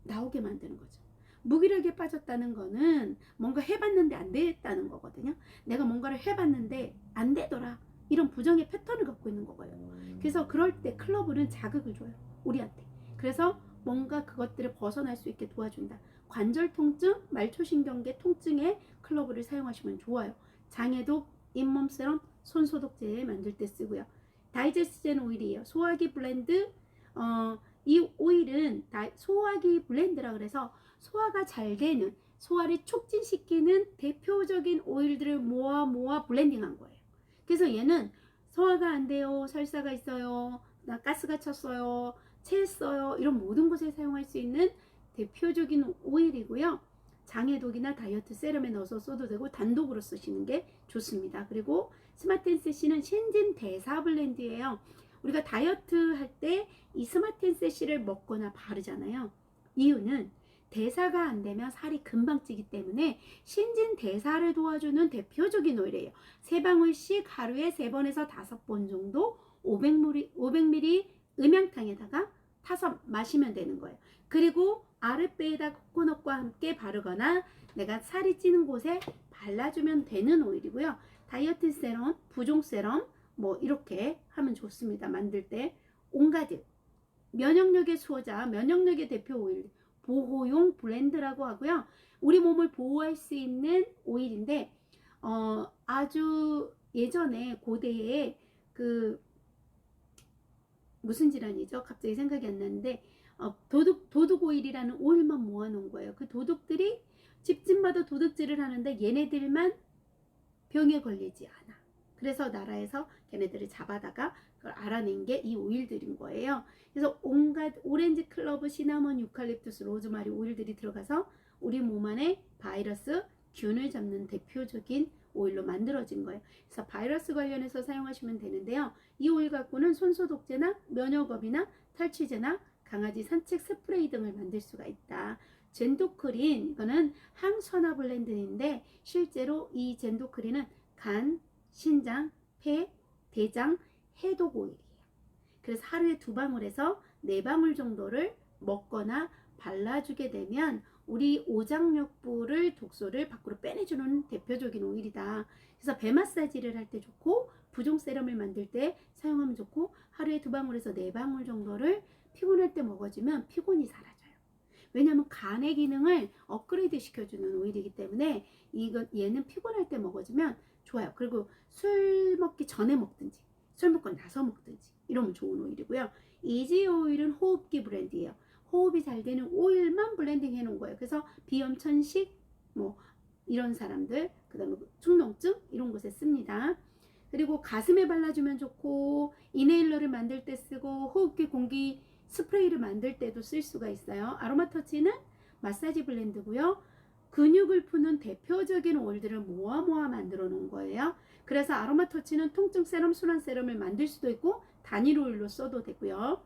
나오게 만드는 거죠. 무기력에 빠졌다는 거는 뭔가 해봤는데 안 됐다는 거거든요. 내가 뭔가를 해봤는데 안 되더라, 이런 부정의 패턴을 갖고 있는 거예요. 그래서 그럴 때 클로브는 자극을 줘요, 우리한테. 그래서 뭔가 그것들을 벗어날 수 있게 도와준다. 관절 통증, 말초신경계 통증에 클로브를 사용하시면 좋아요. 장해독, 잇몸 세럼, 손소독제 만들 때 쓰고요. 다이제스젠 오일이에요. 소화기 블렌드. 이 오일은 소화기 블렌드라 그래서 소화가 잘 되는, 소화를 촉진시키는 대표적인 오일들을 모아 블렌딩한 거예요. 그래서 얘는 소화가 안 돼요, 설사가 있어요, 나 가스가 찼어요, 체했어요, 이런 모든 곳에 사용할 수 있는 대표적인 오일이고요. 장해독이나 다이어트 세럼에 넣어서 써도 되고 단독으로 쓰시는 게 좋습니다. 그리고 스마텐스 C는 신진 대사 블렌드예요. 우리가 다이어트 할 때 이 스마틴 세시를 먹거나 바르잖아요. 이유는 대사가 안 되면 살이 금방 찌기 때문에 신진대사를 도와주는 대표적인 오일이에요. 3방울씩 하루에 3번에서 5번 정도 500ml 음양탕에다가 타서 마시면 되는 거예요. 그리고 아랫배에다 코코넛과 함께 바르거나 내가 살이 찌는 곳에 발라주면 되는 오일이고요. 다이어트 세럼, 부종 세럼 뭐 이렇게 하면 좋습니다. 만들 때 온갖 면역력의 수호자, 면역력의 대표 오일 보호용 블렌드라고 하고요. 우리 몸을 보호할 수 있는 오일인데 아주 예전에 고대에 그 무슨 질환이죠? 갑자기 생각이 안 나는데 도둑 오일이라는 오일만 모아놓은 거예요. 그 도둑들이 집집마다 도둑질을 하는데 얘네들만 병에 걸리지 않아. 그래서 나라에서 걔네들을 잡아다가 그걸 알아낸 게 이 오일들인 거예요. 그래서 온갖 오렌지 클로브, 시나몬, 유칼립투스, 로즈마리 오일들이 들어가서 우리 몸 안에 바이러스, 균을 잡는 대표적인 오일로 만들어진 거예요. 그래서 바이러스 관련해서 사용하시면 되는데요. 이 오일 갖고는 손소독제나 면역업이나 탈취제나 강아지 산책 스프레이 등을 만들 수가 있다. 젠도크린, 이거는 항산화 블렌드인데 실제로 이 젠도크린은 간, 신장, 폐, 대장 해독 오일이에요. 그래서 하루에 2방울에서 4방울 정도를 먹거나 발라주게 되면 우리 오장육부를 독소를 밖으로 빼내주는 대표적인 오일이다. 그래서 배 마사지를 할 때 좋고 부종 세럼을 만들 때 사용하면 좋고 하루에 2방울에서 4방울 정도를 피곤할 때 먹어주면 피곤이 사라져요. 왜냐하면 간의 기능을 업그레이드 시켜주는 오일이기 때문에 얘는 피곤할 때 먹어주면 좋아요. 그리고 술 먹기 전에 먹든지 술 먹고 나서 먹든지 이러면 좋은 오일이고요. 이지 오일은 호흡기 브랜드예요. 호흡이 잘 되는 오일만 블렌딩 해 놓은 거예요. 그래서 비염, 천식 뭐 이런 사람들, 그 다음에 축농증 이런 곳에 씁니다. 그리고 가슴에 발라주면 좋고 이네일러를 만들 때 쓰고 호흡기 공기 스프레이를 만들 때도 쓸 수가 있어요. 아로마 터치는 마사지 블렌드고요. 근육을 푸는 대표적인 오일들을 모아 만들어 놓은 거예요. 그래서 아로마 터치는 통증 세럼, 순환 세럼을 만들 수도 있고 단일 오일로 써도 되고요.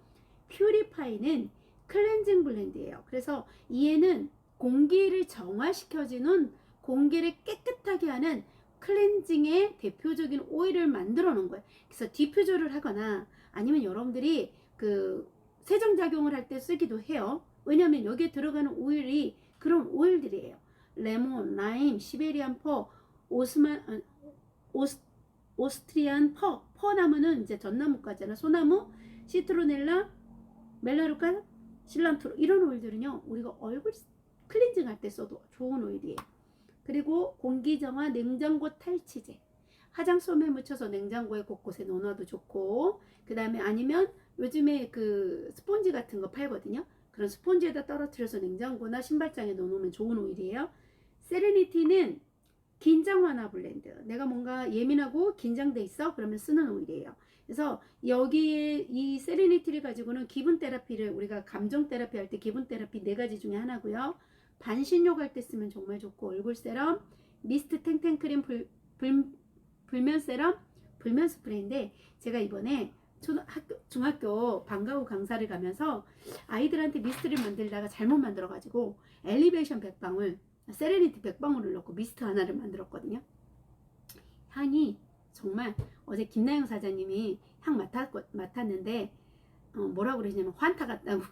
퓨리파이는 클렌징 블렌드예요. 그래서 얘는 공기를 정화시켜주는, 공기를 깨끗하게 하는 클렌징의 대표적인 오일을 만들어 놓은 거예요. 그래서 디퓨저를 하거나 아니면 여러분들이 그 세정작용을 할 때 쓰기도 해요. 왜냐하면 여기에 들어가는 오일이 그런 오일들이에요. 레몬, 라임, 시베리안 퍼, 오스트리안 퍼나무는 이제 전나무과잖아. 소나무, 시트로넬라, 멜라루카, 실란트로 이런 오일들은요 우리가 얼굴 클렌징 할 때 써도 좋은 오일이에요. 그리고 공기정화 냉장고 탈취제, 화장솜에 묻혀서 냉장고에 곳곳에 넣어놔도 좋고, 그 다음에 아니면 요즘에 그 스폰지 같은 거 팔거든요. 그런 스폰지에다 떨어뜨려서 냉장고나 신발장에 넣어놓으면 좋은 오일이에요. 세레니티는 긴장 완화 블렌드. 내가 뭔가 예민하고 긴장돼 있어? 그러면 쓰는 오일이에요. 그래서 여기에 이 세레니티를 가지고는 기분 테라피를, 우리가 감정 테라피 할 때 기분 테라피 4가지 중에 하나고요. 반신욕 할 때 쓰면 정말 좋고, 얼굴 세럼, 미스트 탱탱크림, 불면 세럼, 불면 스프레이인데 제가 이번에 중학교 방과후 강사를 가면서 아이들한테 미스트를 만들다가 잘못 만들어가지고 엘리베이션 100방울, 세레니티 100방울을 넣고 미스트 하나를 만들었거든요. 향이 정말, 어제 김나영 사장님이 향 맡았는데 뭐라고 그러냐면 환타 같다고.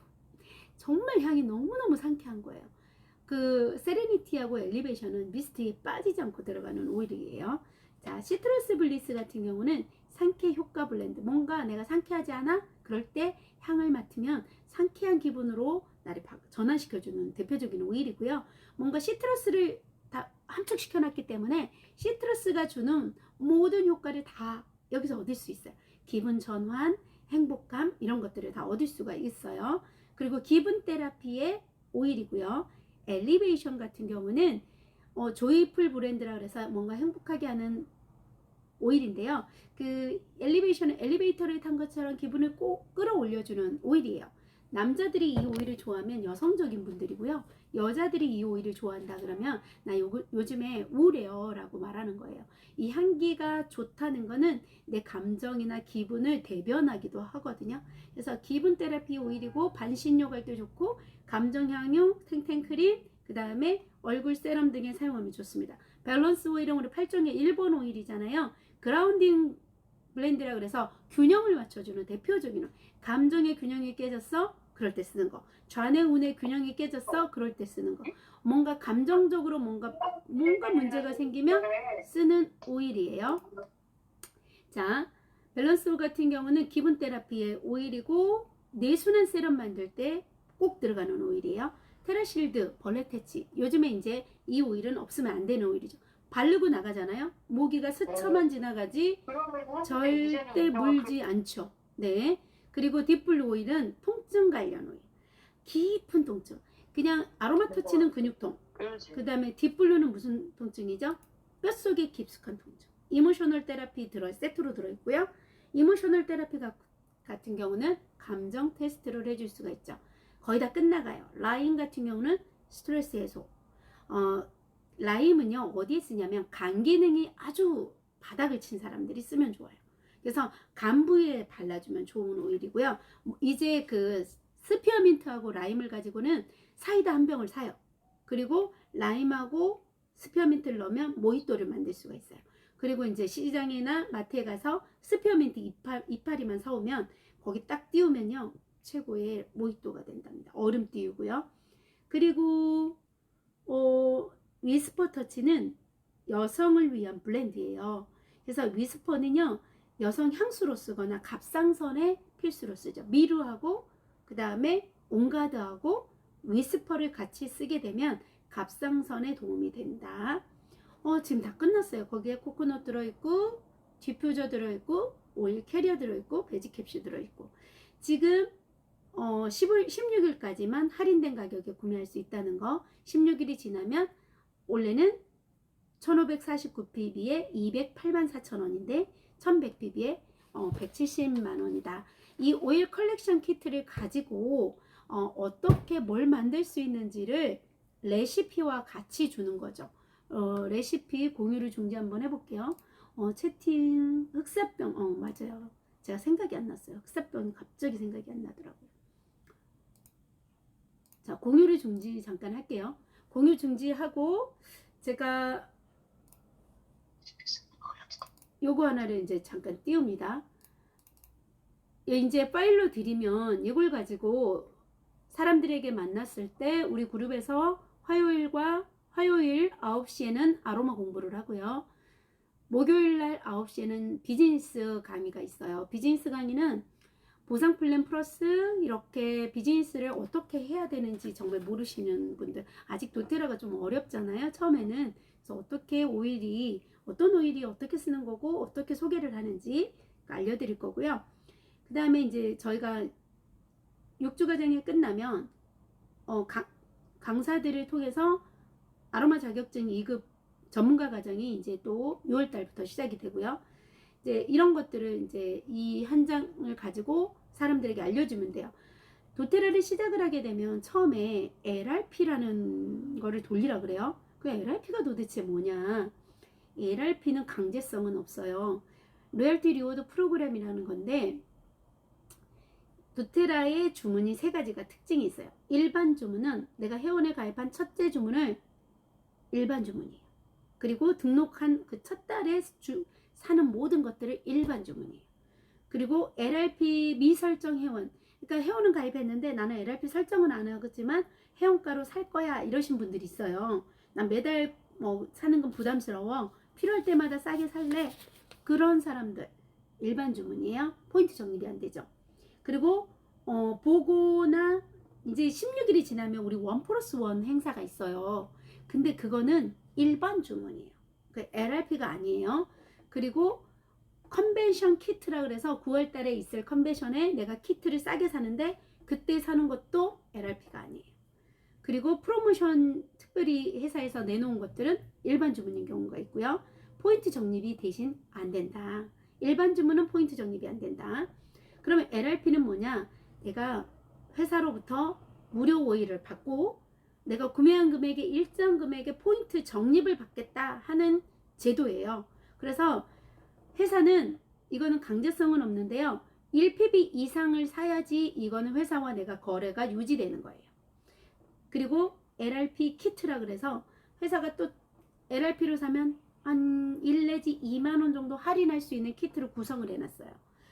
정말 향이 너무너무 상쾌한 거예요. 그 세레니티하고 엘리베이션은 미스트에 빠지지 않고 들어가는 오일이에요. 자, 시트러스 블리스 같은 경우는 상쾌 효과 블렌드. 뭔가 내가 상쾌하지 않아? 그럴 때 향을 맡으면 상쾌한 기분으로 나를 전환시켜주는 대표적인 오일이고요. 뭔가 시트러스를 다 함축시켜 놨기 때문에 시트러스가 주는 모든 효과를 다 여기서 얻을 수 있어요. 기분 전환, 행복감 이런 것들을 다 얻을 수가 있어요. 그리고 기분 테라피의 오일이고요. 엘리베이션 같은 경우는 조이풀 브랜드라 그래서 뭔가 행복하게 하는 오일인데요. 그 엘리베이션은 엘리베이터를 탄 것처럼 기분을 꼭 끌어올려주는 오일이에요. 남자들이 이 오일을 좋아하면 여성적인 분들이고요. 여자들이 이 오일을 좋아한다 그러면 나 요즘에 우울해요 라고 말하는 거예요. 이 향기가 좋다는 거는 내 감정이나 기분을 대변하기도 하거든요. 그래서 기분 테라피 오일이고 반신욕 할 때 좋고 감정 향유, 탱탱크림, 그 다음에 얼굴 세럼 등에 사용하면 좋습니다. 밸런스 오일은 우리 8종의 1번 오일이잖아요. 그라운딩 블렌드라 그래서 균형을 맞춰주는 대표적인 오일. 감정의 균형이 깨졌어? 그럴 때 쓰는 거. 좌뇌 우뇌 균형이 깨졌어? 그럴 때 쓰는 거. 뭔가 감정적으로 뭔가 문제가 생기면 쓰는 오일이에요. 자, 밸런스 오일 같은 경우는 기분 테라피의 오일이고 내순환 세럼 만들 때 꼭 들어가는 오일이에요. 테라실드, 벌레 퇴치. 요즘에 이제 이 오일은 없으면 안 되는 오일이죠. 바르고 나가잖아요. 모기가 스쳐만 지나가지 절대 물지 않죠. 네. 그리고 딥블루 오일은 통증 관련 오일. 깊은 통증. 그냥 아로마 터치는 근육통. 그 다음에 딥블루는 무슨 통증이죠? 뼛속에 깊숙한 통증. 이모셔널 테라피 세트로 들어있고요. 이모셔널 테라피 같은 경우는 감정 테스트를 해줄 수가 있죠. 거의 다 끝나가요. 라임 같은 경우는 스트레스 해소. 라임은요 어디에 쓰냐면 간 기능이 아주 바닥을 친 사람들이 쓰면 좋아요. 그래서 간 부위에 발라주면 좋은 오일이고요. 이제 그 스피어민트하고 라임을 가지고는 사이다 한 병을 사요. 그리고 라임하고 스피어민트를 넣으면 모히또를 만들 수가 있어요. 그리고 이제 시장이나 마트에 가서 스피어민트 이파리만 사오면 거기 딱 띄우면요 최고의 모히또가 된답니다. 얼음 띄우고요. 그리고 위스퍼 터치는 여성을 위한 블렌드예요. 그래서 위스퍼는요 여성 향수로 쓰거나 갑상선에 필수로 쓰죠. 미루하고 그 다음에 온가드하고 위스퍼를 같이 쓰게 되면 갑상선에 도움이 된다. 지금 다 끝났어요. 거기에 코코넛 들어있고 디퓨저 들어있고 오일 캐리어 들어있고 베지 캡슐 들어있고 지금 16일까지만 할인된 가격에 구매할 수 있다는 거. 16일이 지나면 원래는 1549ppb에 284,000원인데 1100ppb에 170만원이다. 이 오일 컬렉션 키트를 가지고 어떻게 뭘 만들 수 있는지를 레시피와 같이 주는 거죠. 레시피 공유를 중지 한번 해볼게요. 채팅 흑사병 맞아요. 제가 생각이 안 났어요. 흑사병이 갑자기 생각이 안 나더라고요. 자, 공유를 중지 잠깐 할게요. 공유 중지하고 제가 요거 하나를 이제 잠깐 띄웁니다. 이제 파일로 드리면 이걸 가지고 사람들에게 만났을 때 우리 그룹에서 화요일 9시에는 아로마 공부를 하고요. 목요일날 9시에는 비즈니스 강의가 있어요. 비즈니스 강의는 보상 플랜 플러스 이렇게 비즈니스를 어떻게 해야 되는지 정말 모르시는 분들, 아직 도테라가 좀 어렵잖아요 처음에는. 그래서 어떤 오일이 어떻게 쓰는 거고 어떻게 소개를 하는지 알려드릴 거고요. 그 다음에 이제 저희가 6주 과정이 끝나면 강사들을 통해서 아로마 자격증 2급 전문가 과정이 이제 또 6월 달부터 시작이 되고요. 이제 이런 것들을 이제 이 한 장을 가지고 사람들에게 알려주면 돼요. 도테라를 시작을 하게 되면 처음에 LRP라는 거를 돌리라 그래요. 그 LRP가 도대체 뭐냐? LRP는 강제성은 없어요. 로열티 리워드 프로그램이라는 건데 도테라의 주문이 3가지가 특징이 있어요. 일반 주문은 내가 회원에 가입한 첫째 주문을 일반 주문이에요. 그리고 등록한 그 첫 달에 사는 모든 것들을 일반 주문이에요. 그리고 LRP 미설정 회원, 그러니까 회원은 가입했는데 나는 LRP 설정은 안 하겠지만 회원가로 살 거야 이러신 분들이 있어요. 난 매달 사는 건 부담스러워, 필요할 때마다 싸게 살래, 그런 사람들 일반 주문이에요. 포인트 적립이 안 되죠. 그리고 보고나 이제 16일이 지나면 우리 1+1 행사가 있어요. 근데 그거는 일반 주문이에요. 그 LRP가 아니에요. 그리고 컨벤션 키트라 그래서 9월 달에 있을 컨벤션에 내가 키트를 싸게 사는데 그때 사는 것도 LRP가 아니에요. 그리고 프로모션 특별히 회사에서 내놓은 것들은 일반 주문인 경우가 있고요. 포인트 적립이 대신 안 된다. 일반 주문은 포인트 적립이 안 된다. 그러면 LRP는 뭐냐? 내가 회사로부터 무료 오일을 받고 내가 구매한 금액의 일정 금액의 포인트 적립을 받겠다 하는 제도예요. 그래서 회사는 이거는 강제성은 없는데요. 1PB 이상을 사야지 이거는 회사와 내가 거래가 유지되는 거예요. 그리고 LRP 키트라 그래서 회사가 또 LRP로 사면 한 1 내지 2만 원 정도 할인할 수 있는 키트를 구성을 해놨어요.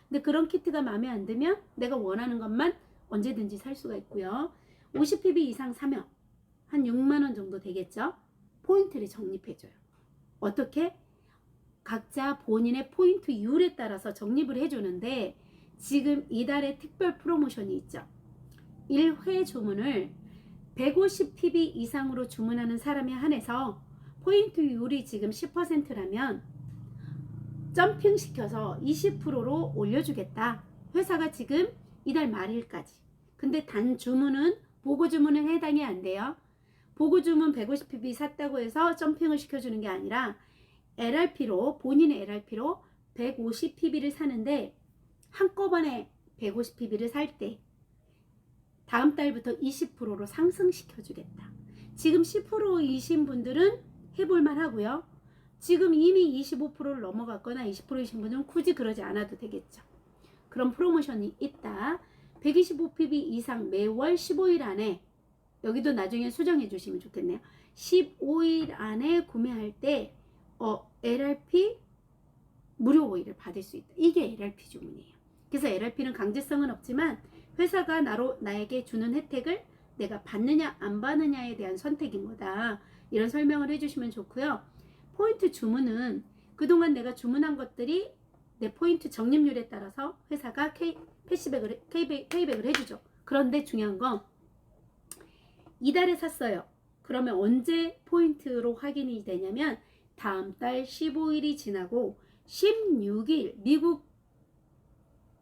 근데 그런 키트가 마음에 안 들면 내가 원하는 것만 언제든지 살 수가 있고요. 50PB 이상 사면 한 6만 원 정도 되겠죠. 포인트를 적립해줘요. 어떻게? 각자 본인의 포인트율에 따라서 적립을 해주는데 지금 이달에 특별 프로모션이 있죠. 1회 주문을 150PB 이상으로 주문하는 사람에 한해서 포인트율이 지금 10%라면 점핑시켜서 20%로 올려주겠다. 회사가 지금 이달 말일까지. 근데 단 주문은 보고 주문은 해당이 안 돼요. 보고 주문 150PB 샀다고 해서 점핑을 시켜주는 게 아니라 LRP로 본인의 LRP로 150PB를 사는데 한꺼번에 150PB를 살 때 다음 달부터 20%로 상승시켜 주겠다. 지금 10%이신 분들은 해볼만 하고요. 지금 이미 25%를 넘어갔거나 20%이신 분들은 굳이 그러지 않아도 되겠죠. 그런 프로모션이 있다. 125PB 이상 매월 15일 안에, 여기도 나중에 수정해 주시면 좋겠네요. 15일 안에 구매할 때 LRP 무료 오일을 받을 수 있다. 이게 LRP 주문이에요. 그래서 LRP는 강제성은 없지만 회사가 나에게 주는 혜택을 내가 받느냐 안 받느냐에 대한 선택인 거다. 이런 설명을 해주시면 좋고요. 포인트 주문은 그동안 내가 주문한 것들이 내 포인트 적립률에 따라서 회사가 페이백을 해주죠. 그런데 중요한 건 이달에 샀어요. 그러면 언제 포인트로 확인이 되냐면 다음 달 15일이 지나고 16일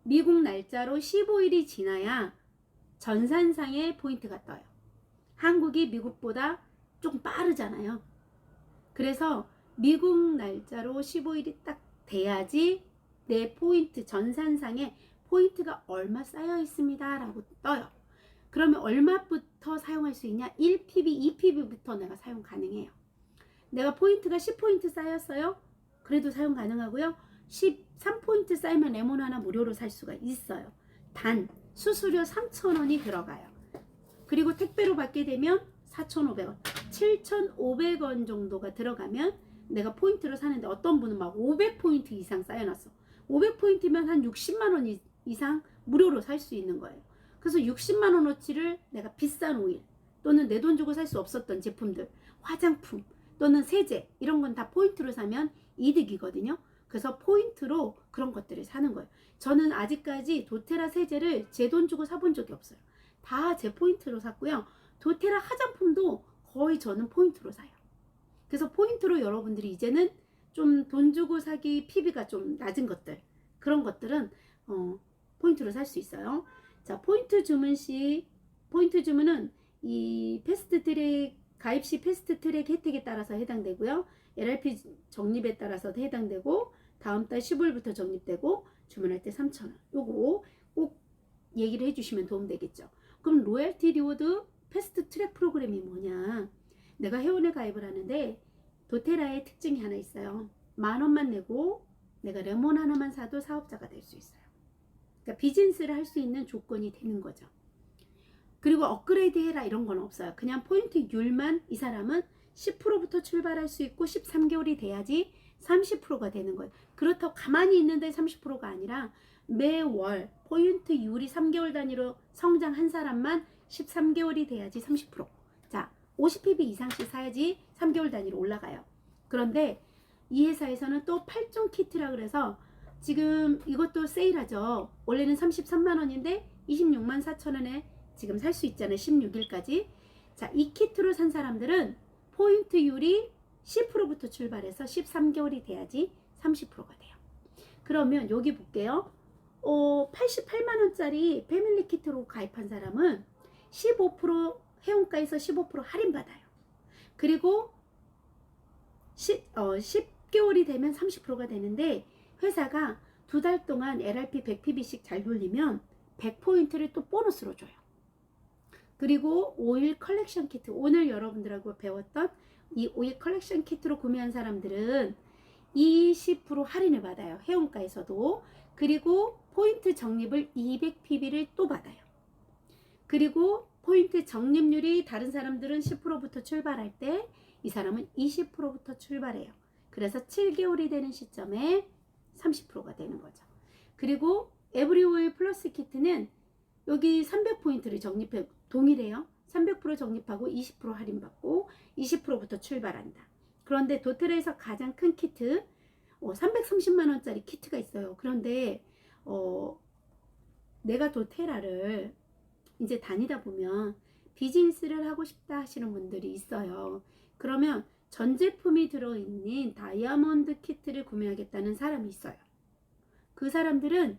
미국 날짜로 15일이 지나야 전산상의 포인트가 떠요. 한국이 미국보다 조금 빠르잖아요. 그래서 미국 날짜로 15일이 딱 돼야지 내 포인트 전산상에 포인트가 얼마 쌓여 있습니다 라고 떠요. 그러면 얼마부터 사용할 수 있냐? 1PB, 2PB부터 내가 사용 가능해요. 내가 포인트가 10포인트 쌓였어요. 그래도 사용 가능하고요. 13포인트 쌓이면 레몬 하나 무료로 살 수가 있어요. 단 수수료 3,000원이 들어가요. 그리고 택배로 받게 되면 4,500원, 7,500원 정도가 들어가면 내가 포인트로 사는데 어떤 분은 막 500포인트 이상 쌓여놨어. 500포인트면 한 60만원 이상 무료로 살 수 있는 거예요. 그래서 60만원어치를 내가 비싼 오일 또는 내 돈 주고 살 수 없었던 제품들, 화장품 또는 세제 이런 건 다 포인트로 사면 이득이거든요. 그래서 포인트로 그런 것들을 사는 거예요. 저는 아직까지 도테라 세제를 제 돈 주고 사본 적이 없어요. 다 제 포인트로 샀고요. 도테라 화장품도 거의 저는 포인트로 사요. 그래서 포인트로 여러분들이 이제는 좀 돈 주고 사기 PB가 좀 낮은 것들, 그런 것들은 포인트로 살 수 있어요. 자, 포인트 주문은 이 패스트트랙 가입 시 패스트트랙 혜택에 따라서 해당되고요. LRP 적립에 따라서도 해당되고 다음 달 15일부터 적립되고 주문할 때 3,000원. 요거 꼭 얘기를 해주시면 도움되겠죠. 그럼 로열티 리워드 패스트트랙 프로그램이 뭐냐? 내가 회원에 가입을 하는데 도테라의 특징이 하나 있어요. 10,000원만 내고 내가 레몬 하나만 사도 사업자가 될 수 있어요. 그러니까 비즈니스를 할 수 있는 조건이 되는 거죠. 그리고 업그레이드 해라 이런 건 없어요. 그냥 포인트율만 이 사람은 10%부터 출발할 수 있고 13개월이 돼야지 30%가 되는 거예요. 그렇다고 가만히 있는데 30%가 아니라 매월 포인트율이 3개월 단위로 성장한 사람만 13개월이 돼야지 30%. 자, 50PB 이상씩 사야지 3개월 단위로 올라가요. 그런데 이 회사에서는 또 8종 키트라 그래서 지금 이것도 세일하죠. 원래는 33만원인데 26만 4천원에 지금 살 수 있잖아요. 16일까지. 자, 이 키트로 산 사람들은 포인트율이 10%부터 출발해서 13개월이 돼야지 30%가 돼요. 그러면 여기 볼게요. 88만원짜리 패밀리 키트로 가입한 사람은 15% 회원가에서 15% 할인받아요. 그리고 10개월이 되면 30%가 되는데 회사가 2달 동안 LRP 100PB씩 잘 돌리면 100포인트를 또 보너스로 줘요. 그리고 오일 컬렉션 키트, 오늘 여러분들하고 배웠던 이 오일 컬렉션 키트로 구매한 사람들은 20% 할인을 받아요. 회원가에서도. 그리고 포인트 적립을 200PB를 또 받아요. 그리고 포인트 적립률이 다른 사람들은 10%부터 출발할 때 이 사람은 20%부터 출발해요. 그래서 7개월이 되는 시점에 30%가 되는 거죠. 그리고 에브리오일 플러스 키트는 여기 300포인트를 적립해, 동일해요. 300% 적립하고 20% 할인받고 20%부터 출발한다. 그런데 도테라에서 가장 큰 키트 330만원짜리 키트가 있어요. 그런데 내가 도테라를 이제 다니다 보면 비즈니스를 하고 싶다 하시는 분들이 있어요. 그러면 전 제품이 들어있는 다이아몬드 키트를 구매하겠다는 사람이 있어요. 그 사람들은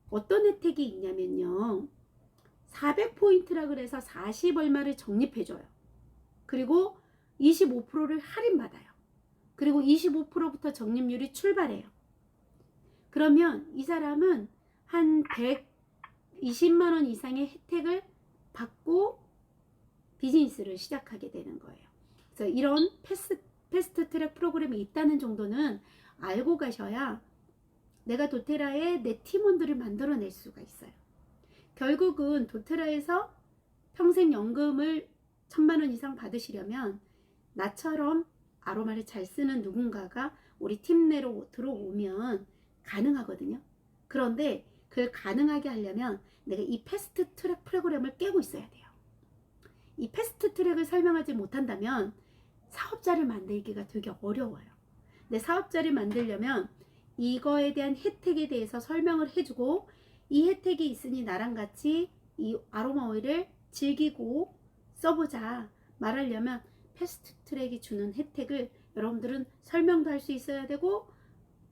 어떤 혜택이 있냐면요, 400포인트라 그래서 40 얼마를 적립해줘요. 그리고 25%를 할인받아요. 그리고 25%부터 적립률이 출발해요. 그러면 이 사람은 한 120만원 이상의 혜택을 받고 비즈니스를 시작하게 되는 거예요. 그래서 이런 패스트 트랙 프로그램이 있다는 정도는 알고 가셔야 내가 도테라에 내 팀원들을 만들어낼 수가 있어요. 결국은 도테라에서 평생 연금을 1000만원 이상 받으시려면 나처럼 아로마를 잘 쓰는 누군가가 우리 팀 내로 들어오면 가능하거든요. 그런데 그걸 가능하게 하려면 내가 이 패스트 트랙 프로그램을 깨고 있어야 돼요. 이 패스트 트랙을 설명하지 못한다면 사업자를 만들기가 되게 어려워요. 근데 사업자를 만들려면 이거에 대한 혜택에 대해서 설명을 해주고, 이 혜택이 있으니 나랑 같이 이 아로마 오일을 즐기고 써보자 말하려면 패스트 트랙이 주는 혜택을 여러분들은 설명도 할 수 있어야 되고,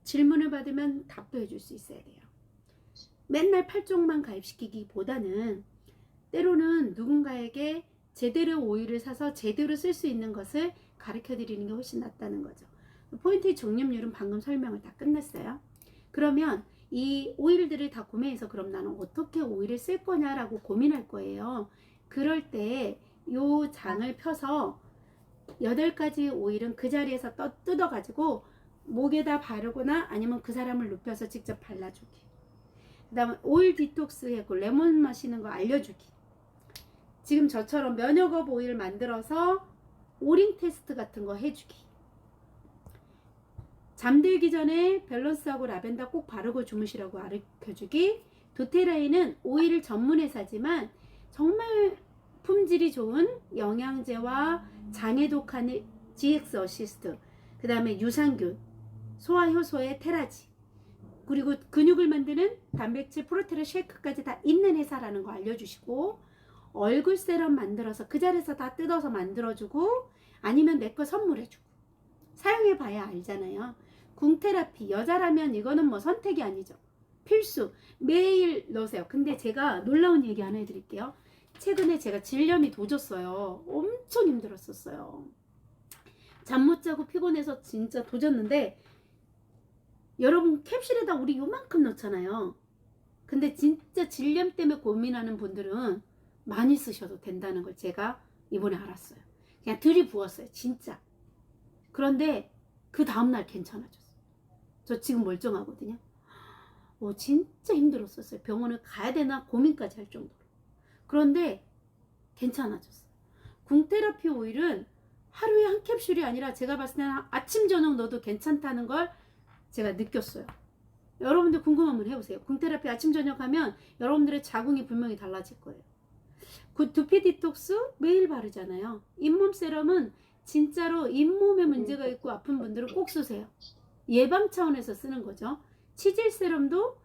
질문을 받으면 답도 해줄 수 있어야 돼요. 맨날 8종만 가입시키기보다는 때로는 누군가에게 제대로 오일을 사서 제대로 쓸 수 있는 것을 가르쳐 드리는 게 훨씬 낫다는 거죠. 포인트 적립률은 방금 설명을 다 끝냈어요. 그러면 이 오일들을 다 구매해서 그럼 나는 어떻게 오일을 쓸 거냐라고 고민할 거예요. 그럴 때 이 장을 펴서 8가지 오일은 그 자리에서 뜯어 가지고 목에다 바르거나 아니면 그 사람을 눕혀서 직접 발라주기. 그 다음에 오일 디톡스하고 레몬 마시는 거 알려주기. 지금 저처럼 면역업 오일 만들어서 오링 테스트 같은 거 해주기. 잠들기 전에 밸런스하고 라벤더 꼭 바르고 주무시라고 가르쳐주기. 도테라에는 오일 전문 회사지만 정말 품질이 좋은 영양제와 장에 독한 GX 어시스트, 그 다음에 유산균, 소화효소의 테라지, 그리고 근육을 만드는 단백질 프로테인 쉐이크까지 다 있는 회사라는 거 알려주시고, 얼굴 세럼 만들어서 그 자리에서 다 뜯어서 만들어주고, 아니면 내 거 선물해주고. 사용해봐야 알잖아요. 궁테라피, 여자라면 이거는 뭐 선택이 아니죠. 필수. 매일 넣으세요. 근데 제가 놀라운 얘기 하나 해드릴게요. 최근에 제가 질염이 도졌어요. 엄청 힘들었었어요. 잠 못 자고 피곤해서 진짜 도졌는데, 여러분 캡슐에다 우리 요만큼 넣잖아요. 근데 진짜 질염 때문에 고민하는 분들은 많이 쓰셔도 된다는 걸 제가 이번에 알았어요. 그냥 들이부었어요, 진짜. 그런데 그 다음날 괜찮아졌어요. 저 지금 멀쩡하거든요. 진짜 힘들었었어요. 병원을 가야 되나 고민까지 할 정도로. 그런데 괜찮아졌어요. 궁테라피 오일은 하루에 한 캡슐이 아니라 제가 봤을 때는 아침 저녁 넣어도 괜찮다는 걸 제가 느꼈어요. 여러분들 궁금하면 해보세요. 궁테라피 아침 저녁 하면 여러분들의 자궁이 분명히 달라질 거예요. 그 두피 디톡스 매일 바르잖아요. 잇몸 세럼은 진짜로 잇몸에 문제가 있고 아픈 분들은 꼭 쓰세요. 예방 차원에서 쓰는 거죠. 치질 세럼도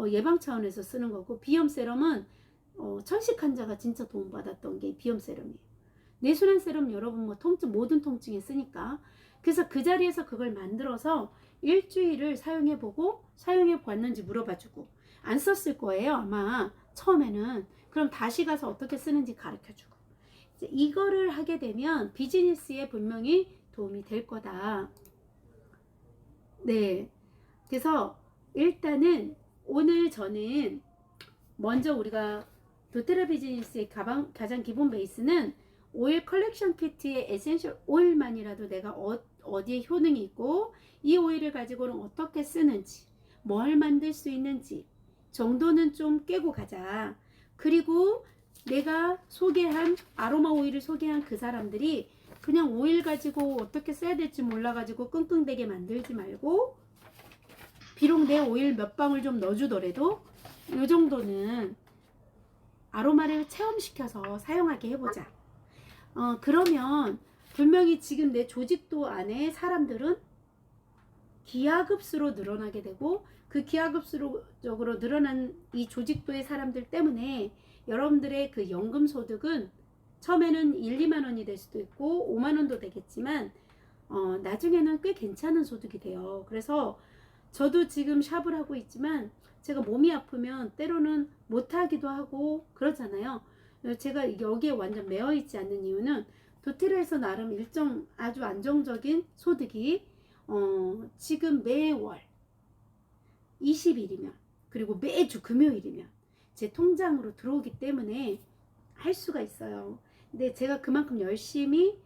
예방 차원에서 쓰는 거고, 비염 세럼은 천식 환자가 진짜 도움받았던 게 비염 세럼이에요. 내순환 세럼 여러분 뭐 모든 통증에 쓰니까. 그래서 그 자리에서 그걸 만들어서 일주일을 사용해보고 사용해 봤는지 물어봐주고, 안 썼을 거예요 아마 처음에는. 그럼 다시 가서 어떻게 쓰는지 가르쳐주고. 이거를 하게 되면 비즈니스에 분명히 도움이 될 거다. 네, 그래서 일단은 오늘 저는 먼저 우리가 도테라 비즈니스의 가장 기본 베이스는 오일 컬렉션 키트의 에센셜 오일만이라도 내가 어디에 효능이 있고 이 오일을 가지고는 어떻게 쓰는지 뭘 만들 수 있는지 정도는 좀 깨고 가자. 그리고 내가 소개한 아로마 오일을 소개한 그 사람들이 그냥 오일 가지고 어떻게 써야 될지 몰라가지고 끙끙대게 만들지 말고 비록 내 오일 몇 방울 좀 넣어주더라도 이 정도는 아로마를 체험시켜서 사용하게 해보자. 그러면 분명히 지금 내 조직도 안에 사람들은 기하급수로 늘어나게 되고 그 기하급수적으로 늘어난 이 조직도의 사람들 때문에 여러분들의 그 연금 소득은 처음에는 1, 2만 원이 될 수도 있고 5만 원도 되겠지만 나중에는 꽤 괜찮은 소득이 돼요. 그래서 저도 지금 샵을 하고 있지만 제가 몸이 아프면 때로는 못하기도 하고 그러잖아요. 제가 여기에 완전 매여 있지 않는 이유는 도테라에서 나름 일정 아주 안정적인 소득이 지금 매월 20일이면 그리고 매주 금요일이면 제 통장으로 들어오기 때문에 할 수가 있어요. 근데 제가 그만큼 열심히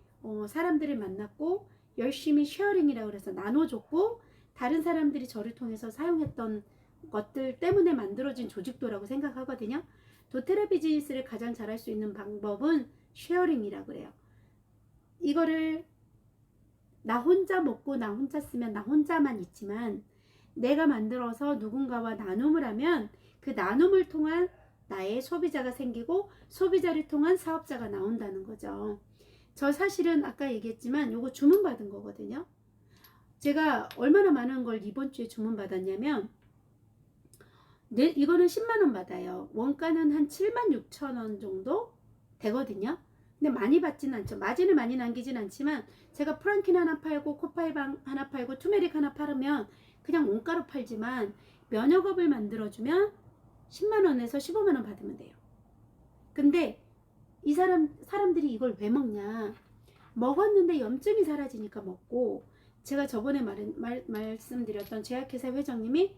사람들을 만났고 열심히 쉐어링이라고 해서 나눠줬고 다른 사람들이 저를 통해서 사용했던 것들 때문에 만들어진 조직도라고 생각하거든요. 도테라 비즈니스를 가장 잘할 수 있는 방법은 쉐어링이라고 그래요. 이거를 나 혼자 먹고 나 혼자 쓰면 나 혼자만 있지만 내가 만들어서 누군가와 나눔을 하면 그 나눔을 통한 나의 소비자가 생기고 소비자를 통한 사업자가 나온다는 거죠. 저 사실은 아까 얘기했지만 요거 주문받은 거거든요. 제가 얼마나 많은 걸 이번 주에 주문받았냐면 이거는 10만원 받아요. 원가는 한 76,000원 정도 되거든요. 근데 많이 받지는 않죠. 마진을 많이 남기진 않지만 제가 프랑킨 하나 팔고 코파이방 하나 팔고 투메릭 하나 팔으면 그냥 원가로 팔지만 면역업을 만들어주면 10만원에서 15만원 받으면 돼요. 근데 이 사람들이 이걸 왜 먹냐, 먹었는데 염증이 사라지니까 먹고, 제가 저번에 말씀드렸던 제약회사 회장님이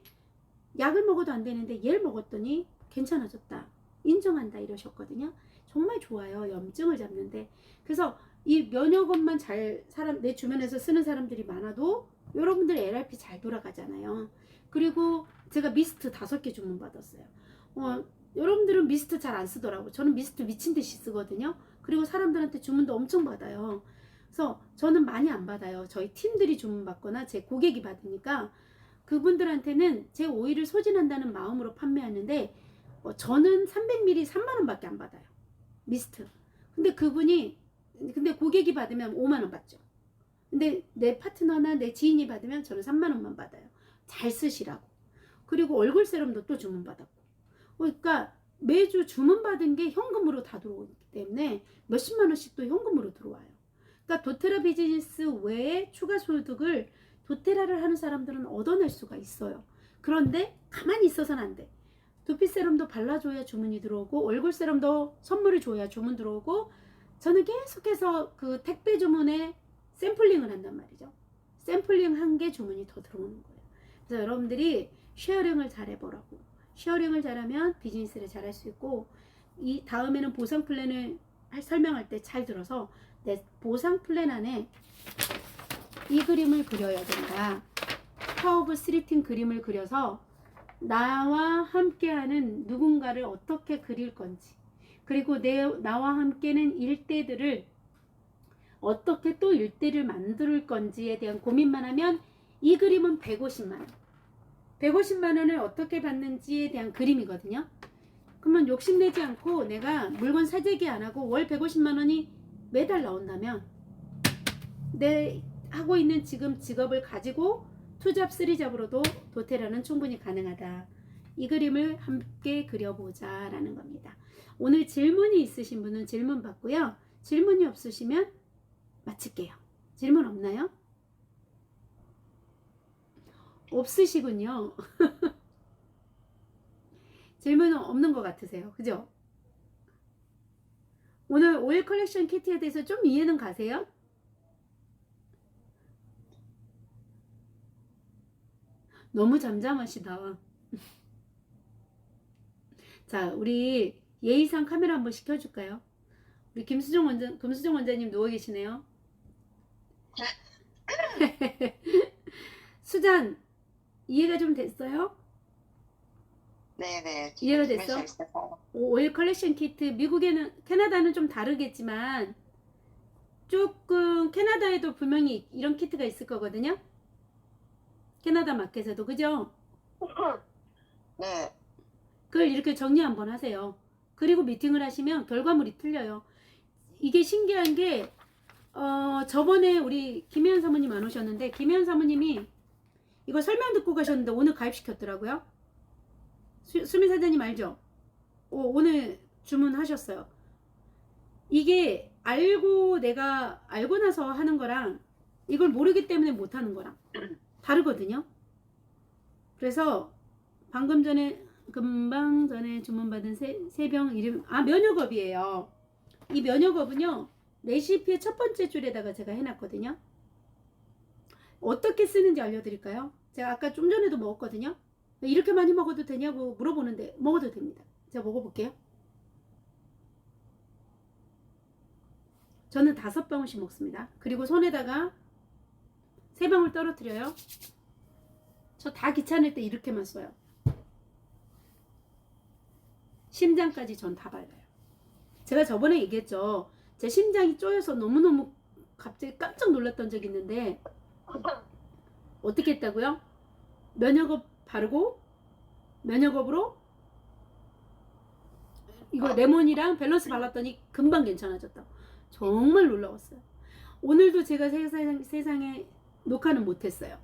약을 먹어도 안 되는데 얘를 먹었더니 괜찮아졌다, 인정한다 이러셨거든요. 정말 좋아요, 염증을 잡는데. 그래서 이 면역업만 내 주변에서 쓰는 사람들이 많아도 여러분들 LRP 잘 돌아가잖아요. 그리고 제가 미스트 5개 주문 받았어요. 여러분들은 미스트 잘 안 쓰더라고. 저는 미스트 미친 듯이 쓰거든요. 그리고 사람들한테 주문도 엄청 받아요. 그래서 저는 많이 안 받아요. 저희 팀들이 주문 받거나 제 고객이 받으니까 그분들한테는 제 오일을 소진한다는 마음으로 판매하는데 저는 300ml 3만원 밖에 안 받아요, 미스트. 근데 근데 고객이 받으면 5만원 받죠. 근데 내 파트너나 내 지인이 받으면 저는 3만원만 받아요. 잘 쓰시라고. 그리고 얼굴 세럼도 또 주문 받았고. 그러니까 매주 주문 받은 게 현금으로 다 들어오기 때문에 몇십만원씩 또 현금으로 들어와요. 그러니까 도테라 비즈니스 외에 추가 소득을 도테라를 하는 사람들은 얻어낼 수가 있어요. 그런데 가만히 있어서는 안 돼. 두피 세럼도 발라줘야 주문이 들어오고 얼굴 세럼도 선물을 줘야 주문 들어오고, 저는 계속해서 그 택배 주문에 샘플링을 한단 말이죠. 샘플링 한 게 주문이 더 들어오는 거예요. 그래서 여러분들이 쉐어링을 잘 해보라고. 쉐어링을 잘하면 비즈니스를 잘할 수 있고, 이 다음에는 보상 플랜을 설명할 때 잘 들어서 내 보상 플랜 안에 이 그림을 그려야 된다. 커브 스리팅 그림을 그려서 나와 함께하는 누군가를 어떻게 그릴 건지, 그리고 나와 함께는 일대들을 어떻게 또 일대를 만들 건지에 대한 고민만 하면 이 그림은 150만원 150만원을 어떻게 받는지에 대한 그림이거든요. 그러면 욕심내지 않고 내가 물건 사재기 안 하고 월 150만원이 매달 나온다면 내 하고 있는 지금 직업을 가지고 2잡 3잡으로도 도테라는 충분히 가능하다. 이 그림을 함께 그려보자 라는 겁니다. 오늘 질문이 있으신 분은 질문 받고요. 질문이 없으시면 마칠게요. 질문 없나요? 없으시군요. 질문은 없는 것 같으세요. 그죠? 오늘 오일 컬렉션 키트에 대해서 좀 이해는 가세요? 너무 잠잠하시다. 자, 우리 예의상 카메라 한번 시켜줄까요? 우리 금수정 원장님 누워 계시네요. 수잔, 이해가 좀 됐어요? 네네. 이해가 됐어? 오일 컬렉션 키트, 미국에는, 캐나다는 좀 다르겠지만, 조금, 캐나다에도 분명히 이런 키트가 있을 거거든요? 캐나다 마켓에도, 그죠? 네. 그걸 이렇게 정리 한번 하세요. 그리고 미팅을 하시면 결과물이 틀려요. 이게 신기한 게, 저번에 우리 김혜연 사모님 안 오셨는데, 김혜연 사모님이 이거 설명 듣고 가셨는데 오늘 가입시켰더라고요. 수미 사장님 알죠? 오늘 주문하셨어요. 이게 내가 알고 나서 하는 거랑 이걸 모르기 때문에 못 하는 거랑 다르거든요. 그래서 금방 전에 주문받은 세 병 이름, 면역업이에요. 이 면역업은요, 레시피의 첫 번째 줄에다가 제가 해놨거든요. 어떻게 쓰는지 알려드릴까요? 제가 아까 좀 전에도 먹었거든요. 이렇게 많이 먹어도 되냐고 물어보는데 먹어도 됩니다. 제가 먹어볼게요. 저는 5방울씩 먹습니다. 그리고 손에다가 3방울 떨어뜨려요. 저 다 귀찮을 때 이렇게만 써요. 심장까지 전 다 발라요. 제가 저번에 얘기했죠. 제 심장이 쪼여서 너무너무 갑자기 깜짝 놀랐던 적이 있는데 어떻게 했다고요? 면역업 바르고 면역업으로 이거 레몬이랑 밸런스 발랐더니 금방 괜찮아졌다. 정말 놀라웠어요. 오늘도 제가 세상에 녹화는 못했어요.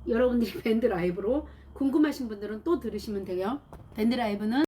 여러분들이 밴드 라이브로 궁금하신 분들은 또 들으시면 돼요. 밴드 라이브는